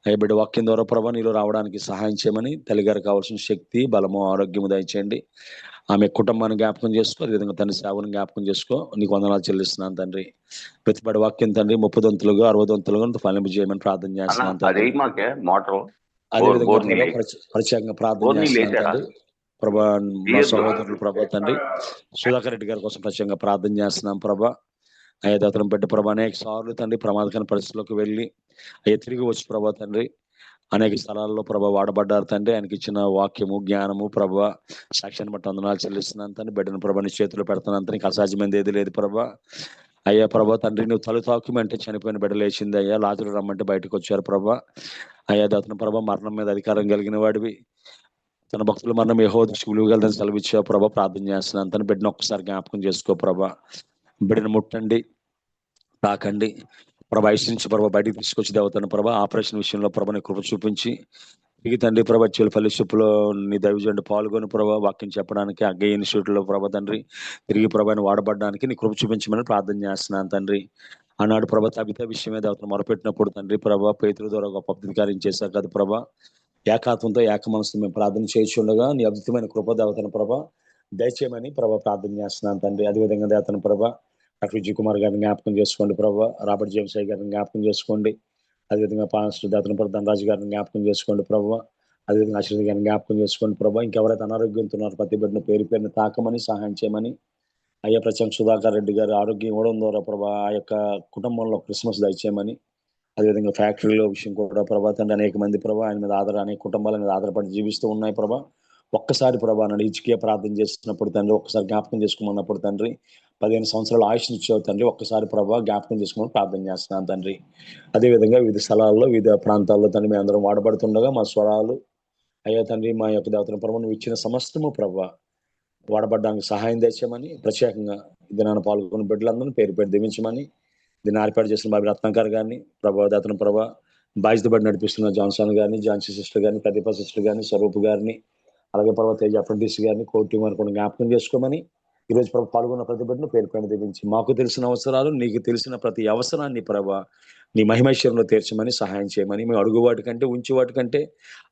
అయ్యా బిడ్డ వాక్యం ద్వారా ప్రభావ నీలో రావడానికి సహాయం చేయమని తల్లిగారు కావాల్సిన శక్తి, బలము, ఆరోగ్యము దయచేయండి. ఆమె కుటుంబాన్ని జ్ఞాపకం చేసుకో, అదేవిధంగా తండ్రి సేవను జ్ఞాపకం చేసుకో. నీకు వందనాలు చెల్లిస్తున్నాను తండ్రి. ప్రతిబడి వాక్యం తండ్రి 30 దొంతులుగా 60 దొంతులుగా ఫలింపు చేయమని ప్రార్థన చేస్తున్నాను తండ్రి. అదేవిధంగా ప్రత్యేకంగా ప్రార్థన చేస్తున్నాను తండ్రి. ప్రభా మా సహోదరులు ప్రభా తండ్రి సుధాకర్ రెడ్డి గారి కోసం ప్రత్యేకంగా ప్రార్థన చేస్తున్నాం ప్రభా. అయ్యా అతను బిడ్డ ప్రభా అనేక సార్లు తండ్రి ప్రమాదకరమైన పరిస్థితుల్లోకి వెళ్ళి అయ్యా తిరిగి వచ్చి ప్రభా తండ్రి అనేక స్థలాల్లో ప్రభా వాడబడ్డారు తండ్రి. ఆయనకి ఇచ్చిన వాక్యము, జ్ఞానము ప్రభా సాక్ష్యాన్ని బట్టి వందనాలు చెల్లిస్తున్నాను తండ్రి. బిడ్డను ప్రభాని చేతిలో పెడుతున్నాను తండ్రి. అసాధ్యమైనది ఏది లేదు ప్రభా. అయ్యా ప్రభా తండ్రి నువ్వు తలు తాకుమంటే చనిపోయిన బిడ్డ లేచింది అయ్యా. లాజరు రమ్మంటే బయటకు వచ్చారు ప్రభా. అయ్యా అతను ప్రభా మరణం మీద అధికారం కలిగిన వాడివి, తన భక్తులు మనం యెహోవా దృష్టికి విలువగలదని సెలవిచ్చావు ప్రభా. ప్రార్థన చేస్తున్నాను తన బిడ్డను ఒక్కసారి జ్ఞాపకం చేసుకో ప్రభా. బిడ్డను ముట్టండి, తాకండి ప్రభా. ఐసు నుంచి ప్రభా బయటికి తీసుకొచ్చి దేవతను ప్రభా ఆపరేషన్ విషయంలో ప్రభాని కృప చూపించి తిరిగి తండ్రి ప్రభా ఫెలోషిప్లో నీ దైవజనుడు పాల్గొని ప్రభా వాక్యం చెప్పడానికి అగ్గయ్య ఇన్స్టిట్యూట్లో ప్రభా తండ్రి తిరిగి ప్రభాని వాడబడడానికి నీ కృప చూపించమని ప్రార్థన చేస్తున్నాను తండ్రి. ఆనాడు ప్రభా తబిత విషయమే దేవతను మొరపెట్టినప్పుడు తండ్రి ప్రభా పేతురు ద్వారా గొప్ప అద్భుతకార్యం చేశారు కదా ప్రభా. ఏకాత్మంతో ఏక మనసుతో మేము ప్రార్థన చేయించుండగా నీ అద్భుతమైన కృప దేవతను ప్రభా దయచేయమని ప్రభా ప్రార్థన చేస్తున్నాను తండ్రి. అదేవిధంగా దేవతను ప్రభా డాక్టర్ విజయ్ కుమార్ గారిని జ్ఞాపకం చేసుకోండి ప్రభా. రాబర్ట్ జేమ్స్ అయ్య గారిని జ్ఞాపకం చేసుకోండి. అదేవిధంగా పాస్టర్ దేవతను ప్రభా ధనరాజు గారిని జ్ఞాపకం చేసుకోండి ప్రభా. అదేవిధంగా ఆశీర్వాద గారిని జ్ఞాపకం చేసుకోండి ప్రభా. ఇంకెవరైతే అనారోగ్యంతో ఉన్నారో ప్రతి బిడ్డను పేరుని తాకమని సహాయం చేయమని అయ్యా. ప్రత్యేక సుధాకర్ రెడ్డి గారి ఆరోగ్యం ఇవ్వడం ద్వారా ప్రభా ఆ యొక్క కుటుంబంలో క్రిస్మస్ దయచేయమని, అదేవిధంగా ఫ్యాక్టరీలో విషయం కూడా ప్రభా తండ్రి అనేక మంది ప్రభా ఆయన మీద అనేక కుటుంబాల మీద ఆధారపడి జీవిస్తూ ఉన్నాయి ప్రభా. ఒక్కసారి ప్రభా నన్ను హిజ్కియా ప్రార్థన చేసినప్పుడు తండ్రి ఒక్కసారి జ్ఞాపకం చేసుకోమన్నప్పుడు తండ్రి 15 సంవత్సరాల ఆయుష్ని ఇచ్చావు తండ్రి. ఒక్కసారి ప్రభా జ్ఞాపకం చేసుకోమని ప్రార్థన చేస్తున్నాను తండ్రి. అదేవిధంగా వివిధ స్థలాల్లో వివిధ ప్రాంతాల్లో తండ్రి మేము అందరం వాడబడుతుండగా మా స్వరాలు అయ్యా తండ్రి మా యొక్క దేవతను ప్రభా నువ్వు ఇచ్చిన సమస్తము ప్రభా వాడబడ్డానికి సహాయం తెచ్చామని, ప్రత్యేకంగా దినాన్ని పాల్గొన్న బిడ్డలందరూ పేరు దీవించమని, దీన్ని ఏర్పాటు చేసిన బాబి రత్నాకర్ గారిని ప్రభా దేవతను ప్రభా బాధ్యత బట్టి నడిపిస్తున్న జాన్సన్ గారిని, ఝాన్సీ సిస్టర్ గారిని, ప్రదీప సిస్టర్ గారిని, స్వరూప్ గారిని, అలాగే ప్రభా తేజ అప్రెంటిస్ గారిని, కోర్టు టీం కూడా జ్ఞాపకం చేసుకోమని, ఈరోజు ప్రభా పాల్గొన్న ప్రతి బిడ్డను పేరు దీవించి మాకు తెలిసిన అవసరాలు నీకు తెలిసిన ప్రతి అవసరాన్ని ప్రభా నీ మహిమైశ్వరంలో తీర్చమని సహాయం చేయమని, మేము అడుగు వాటికంటే ఉంచి వాటికంటే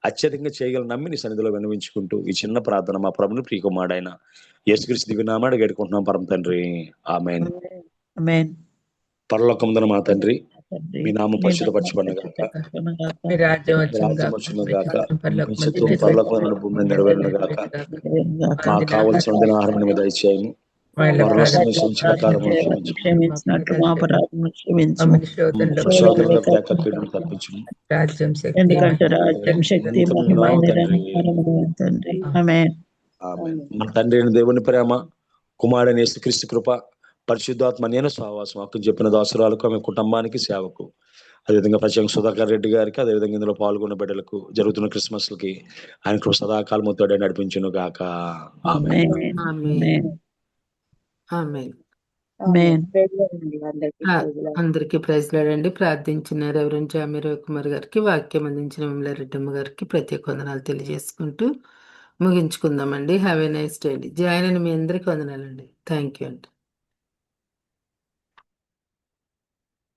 అత్యధికంగా చేయగల నమ్మి నీ సన్నిధిలో విన్నవించుకుంటూ ఈ చిన్న ప్రార్థన మా ప్రభుని ప్రియకుమారుడైన యేసుక్రీస్తు దివ్యనామమున గడుకుంటున్నాం పరమ తండ్రి. ఆమేన్. పరలోకమందున మా తండ్రి మీ నామం పరిశుద్ధపరచబడునుగాక, మీ రాజ్యం రాజ్యం వచ్చునుగాక, పరలోకమందు మీ చిత్తము పరలోకమందున భూమి మీద నెరవేరునుగాక. మాకు కావలసిన దినాహారమును మీద దయచేయము, పరలోకమున క్షమించిన ప్రకారము క్షమించినట్లు మా అపరాధములను క్షమించుము. మమ్మల్ని శోధనలో శోధనలో లేక కీడును తప్పించుము. రాజ్యం శక్తి ఎందుకంటే రాజ్యం శక్తి మహిమ నిరంతరము తండ్రి. ఆమేన్. ఆమేన్. మన తండ్రి అయిన దేవుని ప్రేమ, కుమారుడైన యేసుక్రీస్తు కృప, పరిశుద్ధాత్మ నేను సహవాసం అక్కడ చెప్పిన దాసురాలకు, ఆమె కుటుంబానికి, సేవకు, అదేవిధంగా ప్రత్యేక సుధాకర్ రెడ్డి గారికి, అదేవిధంగా ఇందులో పాల్గొన్న బిడ్డలకు జరుగుతున్న క్రిస్మస్లకి ఆయన కృప సదాకాలం తోడే నడిపించును గాక. ఆమేన్. ఆమేన్. ఆమేన్. ఆమేన్. అందరికీ ప్రైజ్ లాడండి. ప్రార్థించిన రెవరెండ్ జామి రవికుమార్ గారికి, వాక్యం అందించిన విమల రెడ్డమ్మ గారికి ప్రత్యేక వందనాలు తెలియజేసుకుంటూ ముగించుకుందామండి. హ్యావ్ ఎ నైస్ డే అండి. జాయిన్ అని మీ అందరికీ వందనాలండి. థ్యాంక్ యూ అండి.